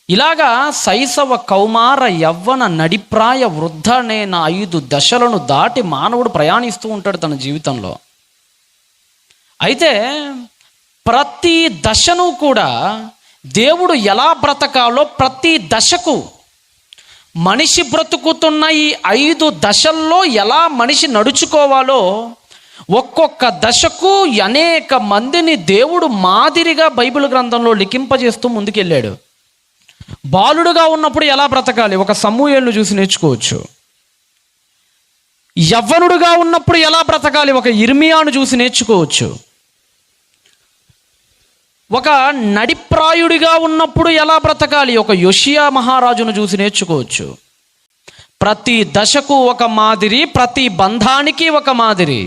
ఇలాగా శైశవ, కౌమార, యవ్వన, నడిప్రాయ, వృద్ధ అనే 5 దశలను దాటి మానవుడు ప్రయాణిస్తూ ఉంటాడు తన జీవితంలో. అయితే ప్రతి దశను కూడా దేవుడు ఎలా బ్రతకాలో, ప్రతి దశకు మనిషి బ్రతుకుతున్న ఈ 5 దశల్లో ఎలా మనిషి నడుచుకోవాలో ఒక్కొక్క దశకు అనేక మందిని దేవుడు మాదిరిగా బైబిల్ గ్రంథంలో లిఖింపజేస్తూ ముందుకెళ్ళాడు. బాలుడుగా ఉన్నప్పుడు ఎలా బ్రతకాలి, ఒక సమూయేలును చూసి నేర్చుకోవచ్చు. యవ్వనుడుగా ఉన్నప్పుడు ఎలా బ్రతకాలి, ఒక ఇర్మియాను చూసి నేర్చుకోవచ్చు. ఒక నడిప్రాయుడిగా ఉన్నప్పుడు ఎలా బ్రతకాలి, ఒక యోషియా మహారాజును చూసి నేర్చుకోవచ్చు. ప్రతి దశకు ఒక మాదిరి, ప్రతి బంధానికి ఒక మాదిరి.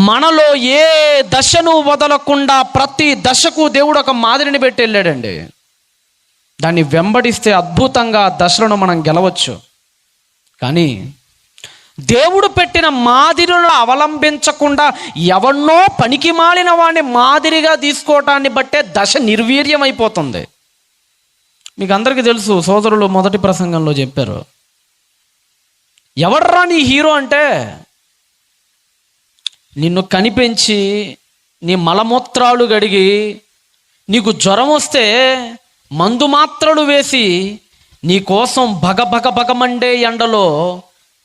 మనలో ఏ దశను వదలకుండా ప్రతి దశకు దేవుడు ఒక మాదిరిని పెట్టి వెళ్ళాడండి. దాన్ని వెంబడిస్తే అద్భుతంగా దశలను మనం గెలవచ్చు. కానీ దేవుడు పెట్టిన మాదిరిలను అవలంబించకుండా ఎవన్నో పనికి మాలిన వాడిని మాదిరిగా తీసుకోవటాన్ని బట్టే దశ నిర్వీర్యమైపోతుంది. మీకు అందరికీ తెలుసు, సోదరులు మొదటి ప్రసంగంలో చెప్పారు, ఎవడ్రా నీ హీరో అంటే నిన్ను కనిపెంచి నీ మలమూత్రాలు గడిగి నీకు జ్వరం వస్తే మందు మాత్రలు వేసి నీ కోసం భగమండే ఎండలో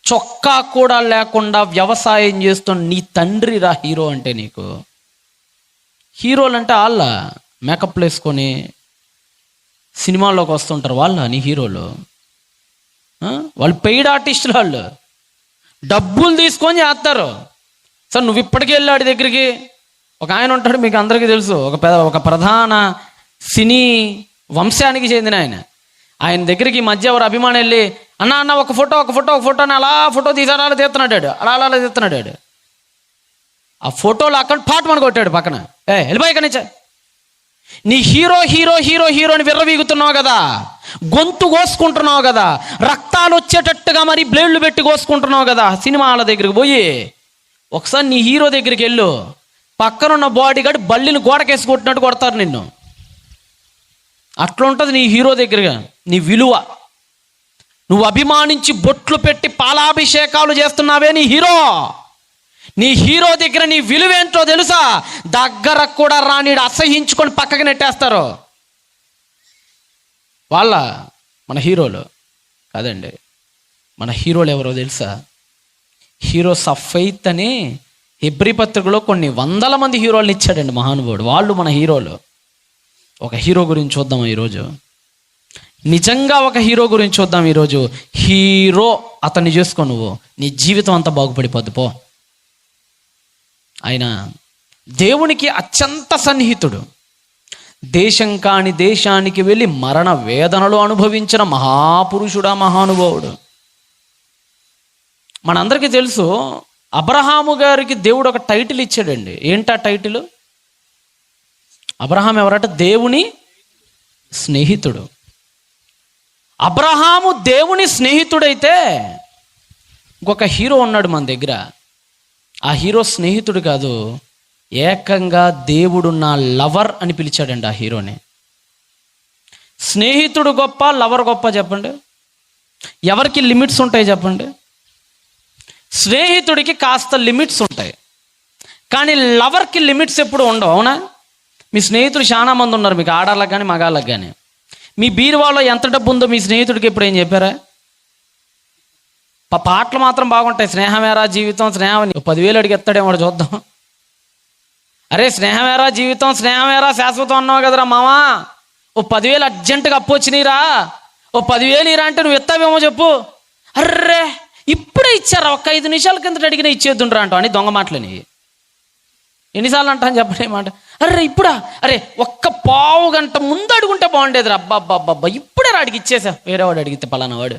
చొక్కా కూడా లేకుండా వ్యవసాయం చేస్తున్న నీ తండ్రి రా హీరో అంటే. నీకు హీరోలు అంటే వాళ్ళ మేకప్లు వేసుకొని సినిమాల్లోకి వస్తుంటారు, వాళ్ళ నీ హీరోలు. వాళ్ళు పెయిడ్ ఆర్టిస్టులు, వాళ్ళు డబ్బులు తీసుకొని చేస్తారు. సార్ నువ్వు ఇప్పటికీ వెళ్ళాడి దగ్గరికి, ఒక ఆయన ఉంటాడు, మీకు అందరికీ తెలుసు, ఒక ప్రధాన సినీ వంశానికి చెందిన ఆయన దగ్గరికి మధ్య ఎవరు అభిమాని వెళ్ళి, అన్న ఒక ఫోటో అని అలా ఫోటో తీసాడు, అలా తీస్తున్నాడు, అలా తీస్తున్నాడు. ఆ ఫోటోలో అక్కడ పాటు మన కొట్టాడు పక్కన, వెళ్ళిపోయి ఇక్కడి నుంచే. నీ హీరోని విర్రవీగుతున్నావు కదా, గొంతు కోసుకుంటున్నావు కదా, రక్తాలు వచ్చేటట్టుగా మరి బ్లేడ్లు పెట్టి కోసుకుంటున్నావు కదా, సినిమా వాళ్ళ దగ్గరికి పోయి ఒకసారి నీ హీరో దగ్గరికి వెళ్ళు, పక్కనున్న బాడీ గార్డ్ బల్లిని గోడకేసి కొట్టినట్టు కొడతారు నిన్ను. అట్లా ఉంటుంది నీ హీరో దగ్గరగా నీ విలువ. నువ్వు అభిమానించి బొట్లు పెట్టి పాలాభిషేకాలు చేస్తున్నావే నీ హీరో దగ్గర నీ విలువేంటో తెలుసా? దగ్గర కూడా రానీడు అసహించుకొని పక్కకి నెట్టేస్తారు. మన హీరోలు కాదండి, మన హీరోలు ఎవరో తెలుసా? హీరోస్ ఆఫ్ ఫెయిత్ అని హెబ్రీ పత్రికలో కొన్ని 100 మంది హీరోలను ఇచ్చాడండి మహానుభావుడు. వాళ్ళు మన హీరోలు. ఒక హీరో గురించి చూద్దాం ఈరోజు. నిజంగా ఒక హీరో గురించి చూద్దాం ఈరోజు. హీరో అతన్ని చేసుకో, నువ్వు నీ జీవితం అంతా బాగుపడిపోద్ది పో. ఆయన దేవునికి అత్యంత సన్నిహితుడు. దేశం కాని దేశానికి వెళ్ళి మరణ వేదనలు అనుభవించిన మహాపురుషుడా, మహానుభావుడు. మనందరికీ తెలుసు, అబ్రహాము గారికి దేవుడు ఒక టైటిల్ ఇచ్చాడండి. ఏంటా టైటిల్? అబ్రహాం ఎవరట? దేవుని స్నేహితుడు. అబ్రహాము దేవుని స్నేహితుడైతే ఇంకొక హీరో ఉన్నాడు మన దగ్గర. ఆ హీరో స్నేహితుడు కాదు, ఏకంగా దేవుడు నా లవర్ అని పిలిచాడండి ఆ హీరోని. స్నేహితుడు గొప్ప, లవర్ గొప్ప చెప్పండి? ఎవరికి లిమిట్స్ ఉంటాయి చెప్పండి? స్నేహితుడికి కాస్త లిమిట్స్ ఉంటాయి, కానీ లవర్కి లిమిట్స్ ఎప్పుడు ఉండవు. అవునా? మీ స్నేహితులు చాలా మంది ఉన్నారు, మీకు ఆడాళ్ళకి కానీ మగాళ్ళకి కానీ. మీ బీరువాలో ఎంత డబ్బు ఉందో మీ స్నేహితుడికి ఎప్పుడు ఏం చెప్పారా? పాటలు మాత్రం బాగుంటాయి. స్నేహమేరా జీవితం, స్నేహం 10,000 అడిగెత్తాడేమో చూద్దాం. అరే స్నేహమేరా జీవితం, స్నేహమేరా శాశ్వతం అన్నావు కదరా మామా, ఓ 10,000 అర్జెంటుగా అప్పు వచ్చినాయిరా, ఓ 10,000 ఇరా అంటే నువ్వు ఎత్తావేమో చెప్పు. అర్రే ఇప్పుడే ఇచ్చారా, ఒక్క 5 నిమిషాల కిందట అడిగినా ఇచ్చేద్దుండ్రా అంటావు అని దొంగ మాటలని. ఎన్నిసార్లు అంటాను చెప్పండి మాట. అరే ఇప్పుడా, అరే ఒక్క పావు గంట ముందు అడుగుంటే బాగుండేది రా, అబ్బా ఇప్పుడే అడిగి ఇచ్చేసా. వేరే వాడు అడిగితే పలానా వాడు,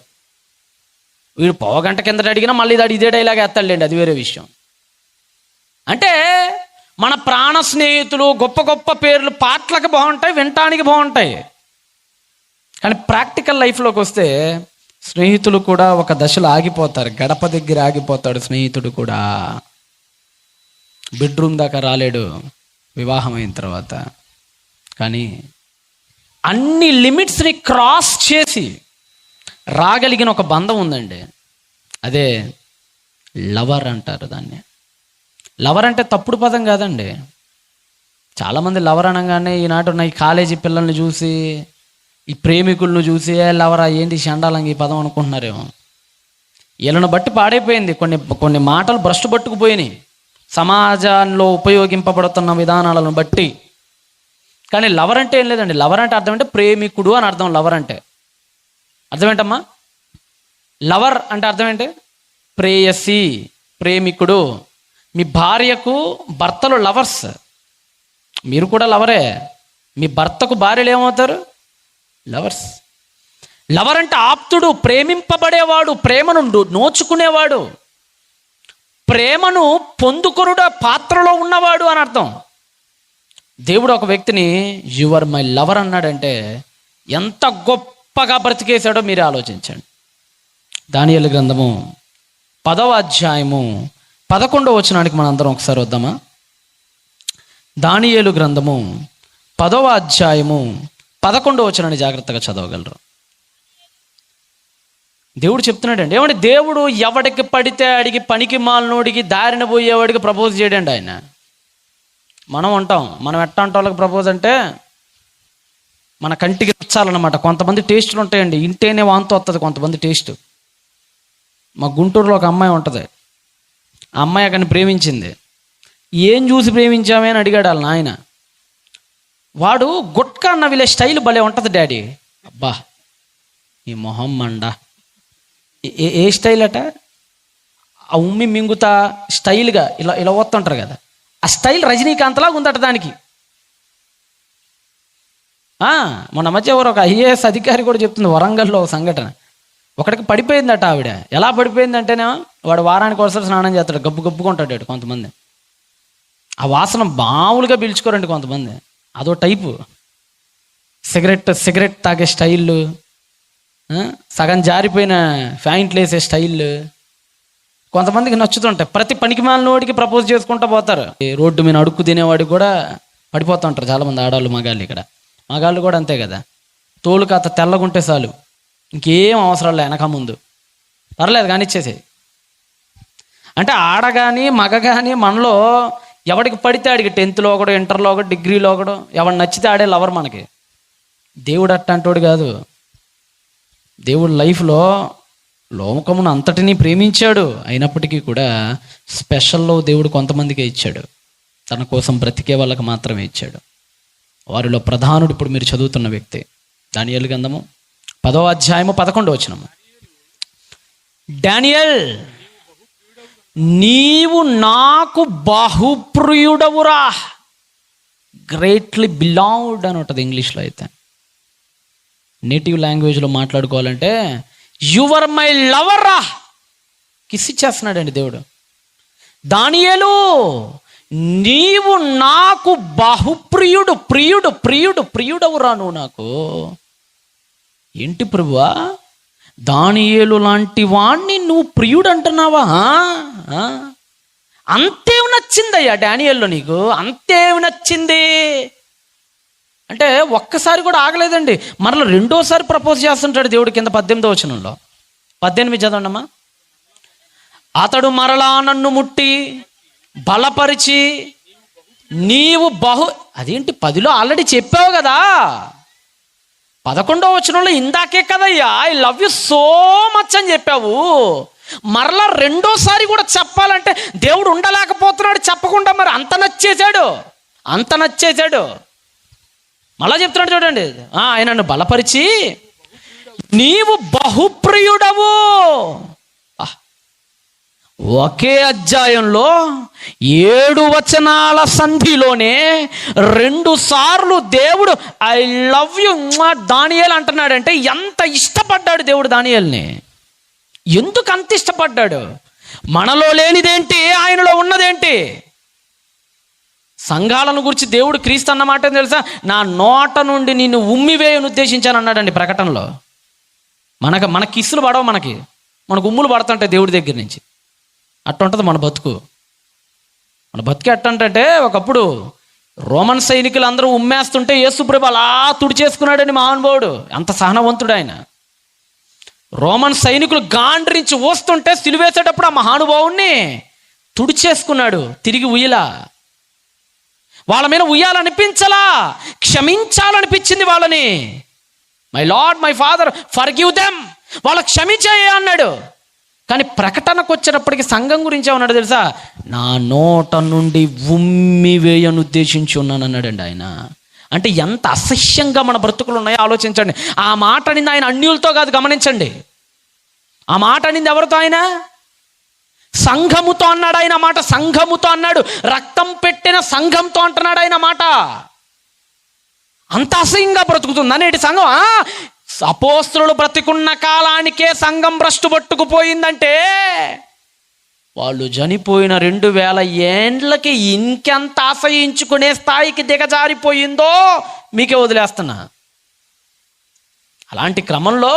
వీడు పావు గంట కిందట అడిగినా మళ్ళీ ఇదే డైలాగ్ ఎత్తాడులేండి, అది వేరే విషయం. అంటే మన ప్రాణ స్నేహితులు, గొప్ప గొప్ప పేర్లు పాటలకు బాగుంటాయి, వినటానికి బాగుంటాయి, కానీ ప్రాక్టికల్ లైఫ్లోకి వస్తే స్నేహితులు కూడా ఒక దశలో ఆగిపోతారు. గడప దగ్గర ఆగిపోతాడు స్నేహితుడు కూడా. బెడ్రూమ్ దాకా రాలేడు వివాహం అయిన తర్వాత. కానీ అన్ని లిమిట్స్ని క్రాస్ చేసి రాగలిగిన ఒక బంధం ఉందండి. అదే లవర్ అంటారు దాన్ని. లవర్ అంటే తప్పుడు పదం కాదండి. చాలామంది లవర్ అనగానే ఈనాటి ఉన్న ఈ కాలేజీ పిల్లల్ని చూసి, ఈ ప్రేమికులను చూసి లవరా ఏంటి చండాలంగా ఈ పదం అనుకుంటున్నారేమో. వీళ్ళను బట్టి పాడైపోయింది. కొన్ని మాటలు భ్రష్టు పట్టుకుపోయినాయి సమాజంలో ఉపయోగింపబడుతున్న విధానాలను బట్టి. కానీ లవర్ అంటే ఏం లేదండి. లవర్ అంటే అర్థం అంటే ప్రేమికుడు అని అర్థం. లవర్ అంటే అర్థం ఏంటమ్మా? లవర్ అంటే అర్థం ఏంటి? ప్రేయసి, ప్రేమికుడు. మీ భార్యకు భర్తలు లవర్స్, మీరు కూడా లవరే. మీ భర్తకు భార్యలు ఏమవుతారు? లవర్స్. లవర్ అంటే ఆప్తుడు, ప్రేమింపబడేవాడు, ప్రేమను నోచుకునేవాడు, ప్రేమను పొందుకొనుట పాత్రలో ఉన్నవాడు అని అర్థం. దేవుడు ఒక వ్యక్తిని యువర్ మై లవర్ అన్నాడంటే ఎంత గొప్పగా బ్రతికేశాడో మీరు ఆలోచించండి. దానియేలు గ్రంథము 10వ అధ్యాయము 11వ వచనానికి మనం అందరం ఒకసారి వద్దామా? దానియేలు గ్రంథము 10వ అధ్యాయము 11వ వచనాన్ని జాగ్రత్తగా చదవగలరు. దేవుడు చెప్తున్నాడండి. ఏమంటే దేవుడు ఎవడికి పడితే అడిగి పనికి మాలినోడికి దారిన పోయేవాడికి ప్రపోజ్ చేయడండి ఆయన. మనం అంటాం, మనం ఎట్టాంటి వాళ్ళకి ప్రపోజ్ అంటే మన కంటికి నచ్చాలన్నమాట. కొంతమంది టేస్టులు ఉంటాయండి, ఇంటేనే వాంతో వస్తుంది కొంతమంది టేస్ట్. మా గుంటూరులో ఒక అమ్మాయి ఉంటుంది. ఆ అమ్మాయి అక్కడిని ప్రేమించింది. ఏం చూసి ప్రేమించామే అని అడిగాడు వాళ్ళ నాయన. వాడు గుట్కా అన్న వీళ్ళ స్టైల్ భలే ఉంటుంది డాడీ. అబ్బా ఈ మొహం మండ. ఏ స్టైల్ అట? ఆ ఉమ్మి మింగుతా స్టైల్గా ఇలా ఇలా వస్తుంటారు కదా, ఆ స్టైల్ రజనీకాంత్లాగా ఉందట దానికి. మొన్న మధ్య ఎవరు ఒక ఐఏఎస్ అధికారి కూడా చెప్తుంది, వరంగల్లో ఒక సంఘటన. ఒకడికి పడిపోయిందట ఆవిడ. ఎలా పడిపోయిందంటేనే వాడు వారానికి ఒకసారి స్నానం చేస్తాడు, గబ్బు గబ్బుకుంటాడు. కొంతమంది ఆ వాసన మామూలుగా పీల్చుకోరండి కొంతమంది, అదో టైపు. సిగరెట్ తాగే స్టైళ్ళు, సగం జారిపోయిన ఫ్యాంట్లు వేసే స్టైళ్ళు కొంతమందికి నచ్చుతుంటాయి. ప్రతి పనికి మాలినోడికి ప్రపోజ్ చేసుకుంటూ పోతారు. రోడ్డు మీద అడుక్కు తినేవాడికి కూడా పడిపోతూ ఉంటారు చాలామంది ఆడవాళ్ళు, మగాళ్ళు. ఇక్కడ మగాళ్ళు కూడా అంతే కదా. తోలు కాత తెల్లగుంటే చాలు, ఇంకేం అవసరం లే వెనక ముందు, పర్లేదు కానీ ఇచ్చేసేది. అంటే ఆడ కానీ మగ కానీ మనలో ఎవడికి పడితే ఆడికి 10th ఒకడు, ఇంటర్లో ఒకడు, డిగ్రీలో ఒకడు, ఎవడు నచ్చితే ఆడే లవర్ మనకి. దేవుడు అట్టంటోడు కాదు. దేవుడు లైఫ్లో లోకమును అంతటినీ ప్రేమించాడు. అయినప్పటికీ కూడా స్పెషల్లో దేవుడు కొంతమందికే ఇచ్చాడు. తన కోసం బ్రతికే వాళ్ళకి మాత్రమే ఇచ్చాడు. వారిలో ప్రధానుడు ఇప్పుడు మీరు చదువుతున్న వ్యక్తి. దానియేలు గ్రంథము 10వ అధ్యాయము 11వ వచనము. డానియేల్, నీవు నాకు బహుప్రియుడవురా. గ్రేట్లీ బిలావ్డ్ అని ఉంటుంది ఇంగ్లీష్లో. అయితే నేటివ్ లాంగ్వేజ్లో మాట్లాడుకోవాలంటే యువర్ మై లవర్ రా. కిస్ ఇచ్చేస్తున్నాడండి దేవుడు. దానియేలు, నీవు నాకు బహుప్రియుడు, ప్రియుడు ప్రియుడు ప్రియుడవురా నువ్వు నాకు. ఏంటి ప్రభువా, దానియేలు లాంటి వాణ్ణి నువ్వు ప్రియుడు అంటున్నావా? అంతేం నచ్చిందయ్యా డానియేల్లో నీకు, అంతేం నచ్చింది అంటే ఒక్కసారి కూడా ఆగలేదండి. మరలా రెండోసారి ప్రపోజ్ చేస్తుంటాడు దేవుడు. కింద 18వ వచనంలో 18 చదవండమ్మా. అతడు మరలా నన్ను ముట్టి బలపరిచి నీవు అదేంటి 10లో ఆల్రెడీ చెప్పావు కదా, 11వ వచనంలో ఇందాకే కదయ్యా I love you so much అని చెప్పావు. మరలా రెండోసారి కూడా చెప్పాలంటే దేవుడు ఉండలేకపోతున్నాడు చెప్పకుండా. మరి అంత నచ్చేశాడు. మళ్ళా చెప్తున్నాడు చూడండి. ఆయన నన్ను బలపరిచి నీవు బహుప్రియుడవు. ఒకే అధ్యాయంలో 7 వచనాల సంధిలోనే 2 సార్లు దేవుడు ఐ లవ్ యు దానియేలు అంటున్నాడంటే ఎంత ఇష్టపడ్డాడు దేవుడు దానియేలుని. ఎందుకు అంత ఇష్టపడ్డాడు? మనలో లేనిదేంటి, ఆయనలో ఉన్నదేంటి? సంఘాలను గురించి దేవుడు క్రీస్తు అన్నమాట తెలుసా, నా నోట నుండి నిన్ను ఉమ్మివేయను ఉద్దేశించాను అన్నాడండి ప్రకటనలో. మన కిస్సులు పడవు, మనకు ఉమ్ములు పడుతుంటాయి దేవుడి దగ్గర నుంచి. అట్టుంటుంది మన బతుకు. మన బతుకు ఎట్టంటే ఒకప్పుడు రోమన్ సైనికులు అందరూ ఉమ్మేస్తుంటే యేసుప్రభు అలా తుడిచేసుకున్నాడని మహానుభావుడు. అంత సహనవంతుడు ఆయన. రోమన్ సైనికులు గాండ్రించి వస్తుంటే సిలువేసేటప్పుడు ఆ మహానుభావుణ్ణి తుడిచేసుకున్నాడు. తిరిగి ఉయ్యలా, వాళ్ళ మీద ఉయ్యాలనిపించలా, క్షమించాలనిపించింది వాళ్ళని. My lord my father forgive them, వాళ్ళకి క్షమించేయ అన్నాడు. కానీ ప్రకటనకు వచ్చేటప్పటికి సంఘం గురించి ఏమన్నాడు తెలుసా? నా నోట నుండి ఉమ్మి వేయను ఉద్దేశించి ఉన్నాను అన్నాడండి ఆయన. అంటే ఎంత అసహ్యంగా మన బ్రతుకులు ఉన్నాయో ఆలోచించండి. ఆ మాట అనింది ఆయన అన్యులతో కాదు, గమనించండి. ఆ మాట అనింది ఎవరితో? ఆయన సంఘముతో అన్నాడు. ఆయన మాట సంఘముతో అన్నాడు. రక్తం పెట్టిన సంఘంతో అంటున్నాడు ఆయన మాట. అంత అసహ్యంగా బ్రతుకుతుంది అనేటి సంఘం. అపోస్తలులు బ్రతికున్న కాలానికే సంఘం భ్రష్టు పట్టుకుపోయిందంటే వాళ్ళు చనిపోయిన 2000 ఏండ్లకి ఇంకెంత ఆశయించుకునే స్థాయికి దిగజారిపోయిందో మీకే వదిలేస్తున్నా. అలాంటి క్రమంలో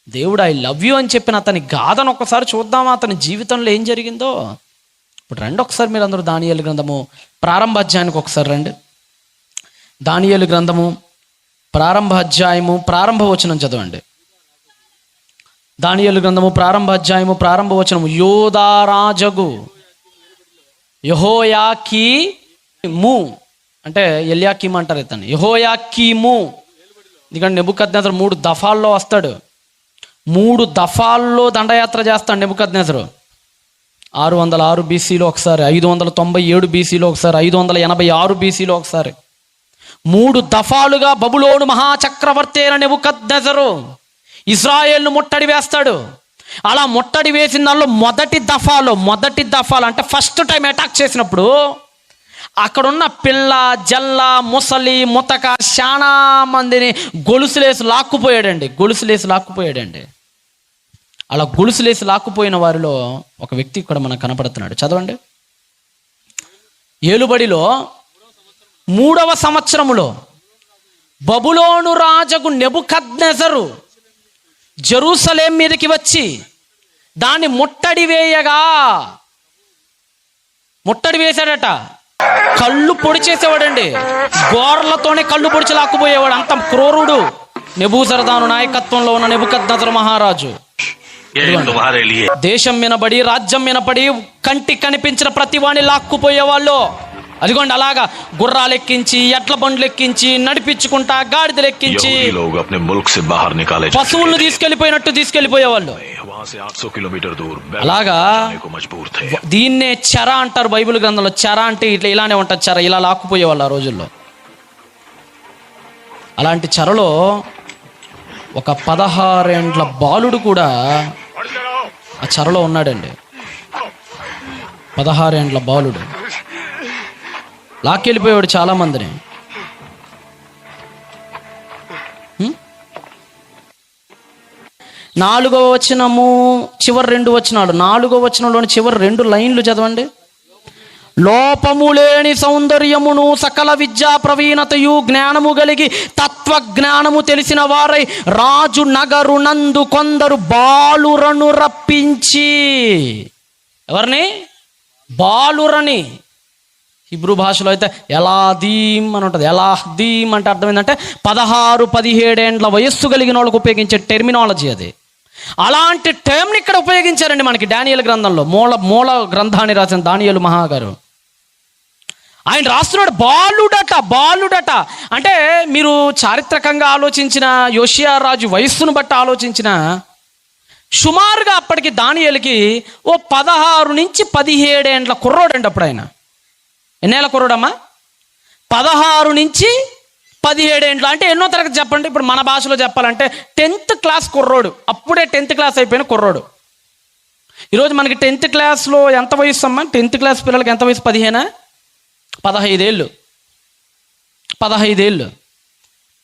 దేవుడు ఐ లవ్ యూ అని చెప్పిన అతని గాథను ఒక్కసారి చూద్దామా, అతని జీవితంలో ఏం జరిగిందో. ఇప్పుడు రండి ఒకసారి మీరు అందరూ దానియేలు గ్రంథము ప్రారంభ అధ్యాయానికి ఒకసారి రండి. దానియేలు గ్రంథము ప్రారంభ అధ్యాయము ప్రారంభ వచనం చదవండి. దానియేలు గ్రంథము ప్రారంభ అధ్యాయము ప్రారంభ వచనము. యోదా రాజగు యెహోయాకీము, అంటే ఎల్యాకీము అంటారు ఇతను, యెహోయాకీము. ఎందుకంటే నెబుకద్నెజరు 3 దఫాల్లో వస్తాడు. 3 దఫాల్లో దండయాత్ర చేస్తాడు నెబుకద్నెజరు. 606 బీసీలో ఒకసారి, 597 బీసీలో ఒకసారి, 586 బీసీలో ఒకసారి. 3 దఫాలుగా బబులోను మహాచక్రవర్తి అయిన నెబుకద్నెజరు ఇజ్రాయేల్ను ముట్టడి వేస్తాడు. అలా ముట్టడి వేసిన దానిలో మొదటి దఫాలు అంటే ఫస్ట్ టైం అటాక్ చేసినప్పుడు అక్కడున్న పిల్ల జల్ల ముసలి ముతక చాలా మందిని గొలుసులేసి లాక్కుపోయాడండి. అలా గొలుసులేసి లాక్కుపోయిన వారిలో ఒక వ్యక్తి ఇక్కడ మనకు కనపడుతున్నాడు. చదవండి. ఏలుబడిలో 3వ సంవత్సరములో బబులోను రాజగు నెబుకద్నెజరు జెరూసలేం మీదకి వచ్చి దాన్ని ముట్టడి వేశాడట. కళ్ళు పొడి చేసేవాడండి. గోర్లతోనే కళ్ళు పొడిచి లాక్కుపోయేవాడు. అంత క్రూరుడు నెబూజరదాను నాయకత్వంలో ఉన్న నెబుకద్నెజరు మహారాజు. దేశం వినబడి రాజ్యం వినపడి కంటికి కనిపించిన ప్రతి వాడిని లాక్కుపోయేవాళ్ళు. అదిగోండి అలాగా గుర్రాలు ఎక్కించి, ఎడ్ల బండ్లు ఎక్కించి, నడిపించుకుంటా గాడిదలు ఎక్కించి పశువులను తీసుకెళ్లిపోయినట్టు తీసుకెళ్లిపోయేవాళ్ళు. అలాగా దీన్నే చెర అంటారు బైబిల్ గ్రంథంలో. చెర అంటే ఇలానే ఉంటుంది. చెర ఇలా లాక్కుపోయేవాళ్ళు ఆ రోజుల్లో. అలాంటి చెరలో ఒక 16 ఏండ్ల బాలుడు కూడా ఆ చెరలో ఉన్నాడండి. 16 ఏండ్ల బాలుడు లాక్కెళ్ళిపోయాడు చాలా మందిని. 4వ వచనము చివరి 2 వచనాలు. 4వ వచనంలోని చివరి 2 లైన్లు చదవండి. లోపము లేని సౌందర్యమును సకల విద్యా ప్రవీణతయు జ్ఞానము కలిగి తత్వజ్ఞానము తెలిసిన వారై రాజు నగరునందు కొందరు బాలురను రప్పించి, ఎవరిని? బాలురని. హిబ్రూ భాషలో అయితే ఎలాదీం అని ఉంటుంది. ఎలాదీం అంటే అర్థం ఏంటంటే 16-17 ఏండ్ల వయస్సు కలిగిన వాళ్ళకు ఉపయోగించే టెర్మినాలజీ అది. అలాంటి టర్మ్ని ఇక్కడ ఉపయోగించారండి మనకి దానియేలు గ్రంథంలో. మూల గ్రంథాన్ని రాసిన దానియేలు మహాగారు ఆయన రాస్తున్నాడు. బాలుడట అంటే మీరు చారిత్రకంగా ఆలోచించిన, యోషియా రాజు వయస్సును బట్టి ఆలోచించిన, సుమారుగా అప్పటికి దానియేలుకి ఓ 16-17 ఏండ్ల కుర్రోడండి అప్పుడు ఆయన. ఎన్నేళ్ళ కుర్రోడమ్మా? 16-17 ఏండ్లు. అంటే ఎన్నో తరగతి చెప్పండి? ఇప్పుడు మన భాషలో చెప్పాలంటే 10th క్లాస్ కుర్రోడు. అప్పుడే 10th క్లాస్ అయిపోయిన కుర్రోడు. ఈరోజు మనకి 10th క్లాస్లో ఎంత వయసు అమ్మా? 10th క్లాస్ పిల్లలకి ఎంత వయసు? 15 ఏళ్ళు.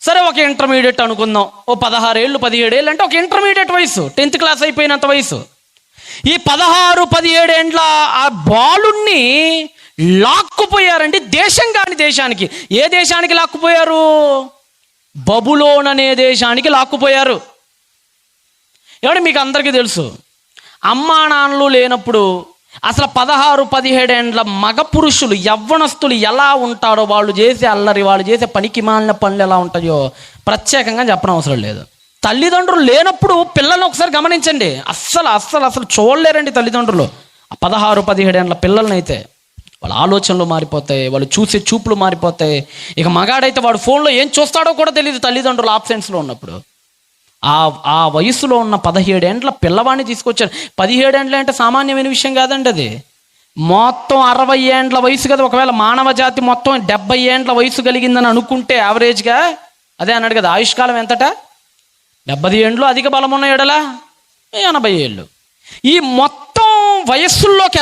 సరే, ఒక ఇంటర్మీడియట్ అనుకుందాం. ఓ 16 ఏళ్ళు 17 ఏళ్ళు అంటే ఒక ఇంటర్మీడియట్ వయసు, 10th క్లాస్ అయిపోయినంత వయసు. ఈ 16-17 ఏండ్ల ఆ బాలుణ్ణి లాక్కుపోయారండి. దేశం కాని దేశానికి. ఏ దేశానికి లాక్కుపోయారు? బబులోన్ అనే దేశానికి లాక్కుపోయారు. ఏమంటే మీకు అందరికీ తెలుసు, అమ్మా నాన్నలు లేనప్పుడు అసలు 16-17 ఏండ్ల మగ పురుషులు యవ్వనస్తులు ఎలా ఉంటారో, వాళ్ళు చేసే అల్లరి, వాళ్ళు చేసే పనికి మాలిన పనులు ఎలా ఉంటాయో ప్రత్యేకంగా చెప్పనవసరం లేదు. తల్లిదండ్రులు లేనప్పుడు పిల్లల్ని ఒకసారి గమనించండి. అస్సలు చూడలేరండి తల్లిదండ్రులు. 16-17 ఏండ్ల పిల్లల్నైతే వాళ్ళ ఆలోచనలు మారిపోతాయి, వాళ్ళు చూసే చూపులు మారిపోతాయి. ఇక మగాడైతే వాడు ఫోన్లో ఏం చూస్తాడో కూడా తెలియదు తల్లిదండ్రులు ఆబ్సెన్స్లో ఉన్నప్పుడు. ఆ వయసులో ఉన్న 17 ఏండ్ల పిల్లవాడిని తీసుకొచ్చారు. 17 ఏండ్ల అంటే సామాన్యమైన విషయం కాదండి. అది మొత్తం 60 ఏండ్ల వయసు కదా. ఒకవేళ మానవ జాతి మొత్తం 70 ఏండ్ల వయసు కలిగిందని అనుకుంటే యావరేజ్గా, అదే అన్నాడు కదా ఆయుష్కాలం ఎంతట, 70 ఏండ్లు, అధిక బలం ఉన్న ఎడలా 80 ఏళ్ళు. ఈ మొత్తం వయస్సుల్లోకి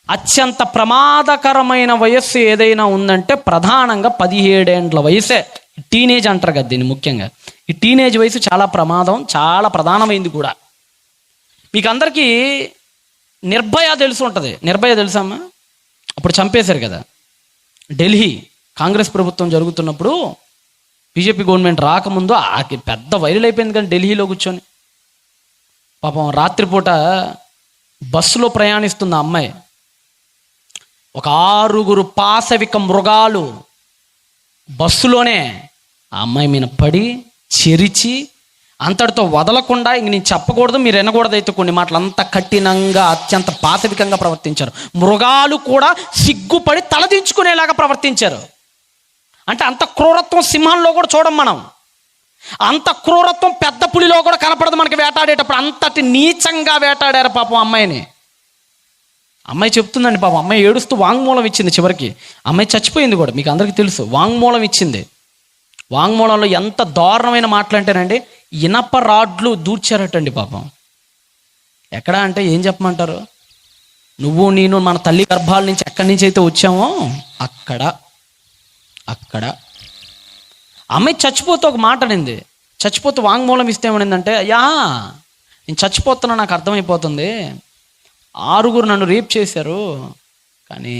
అత్యంత ప్రమాదకరమైన వయస్సు ఏదైనా ఉందంటే ప్రధానంగా 17 ఏండ్ల వయసే. టీనేజ్ అంటారు కదా దీన్ని. ముఖ్యంగా ఈ టీనేజ్ వయసు చాలా ప్రమాదం, చాలా ప్రధానమైంది కూడా. మీకు అందరికీ నిర్భయ తెలిసి ఉంటుంది. నిర్భయ తెలుసమ్మా? అప్పుడు చంపేశారు కదా. ఢిల్లీ కాంగ్రెస్ ప్రభుత్వం జరుగుతున్నప్పుడు, బీజేపీ గవర్నమెంట్ రాకముందు పెద్ద వైరల్ అయిపోయింది కానీ ఢిల్లీలో కూర్చొని పాపం రాత్రిపూట బస్సులో ప్రయాణిస్తున్న అమ్మాయి, ఒక 6 పాశవిక మృగాలు బస్సులోనే ఆ అమ్మాయి మీద పడి చెరిచి అంతటితో వదలకుండా, ఇంక నేను చెప్పకూడదు మీరు వినకూడదు అయితే కొన్ని మాటలు, అంత కఠినంగా అత్యంత పాశవికంగా ప్రవర్తించారు. మృగాలు కూడా సిగ్గుపడి తలదించుకునేలాగా ప్రవర్తించారు. అంటే అంత క్రూరత్వం సింహంలో కూడా చూడం మనం. అంత క్రూరత్వం పెద్ద పులిలో కూడా కనపడదు మనకి వేటాడేటప్పుడు. అంతటి నీచంగా వేటాడారు పాపం అమ్మాయిని. అమ్మాయి చెప్తుందండి పాపం, అమ్మాయి ఏడుస్తూ వాంగ్మూలం ఇచ్చింది. చివరికి అమ్మాయి చచ్చిపోయింది కూడా, మీకు అందరికీ తెలుసు. వాంగ్మూలం ఇచ్చింది. వాంగ్మూలంలో ఎంత దారుణమైన మాటలు అంటేనండి, ఇనప రాడ్లు దూర్చారటండి పాపం. ఎక్కడ అంటే ఏం చెప్పమంటారు, నువ్వు నేను మన తల్లి గర్భాల నుంచి ఎక్కడి నుంచి అయితే వచ్చామో అక్కడ అమ్మాయి చచ్చిపోతూ ఒక మాట అనింది. చచ్చిపోతూ వాంగ్మూలం ఇస్తే ఏమనిందంటే, అయ్యా నేను చచ్చిపోతున్నా, నాకు అర్థమైపోతుంది, 6 నన్ను రేప్ చేశారు, కానీ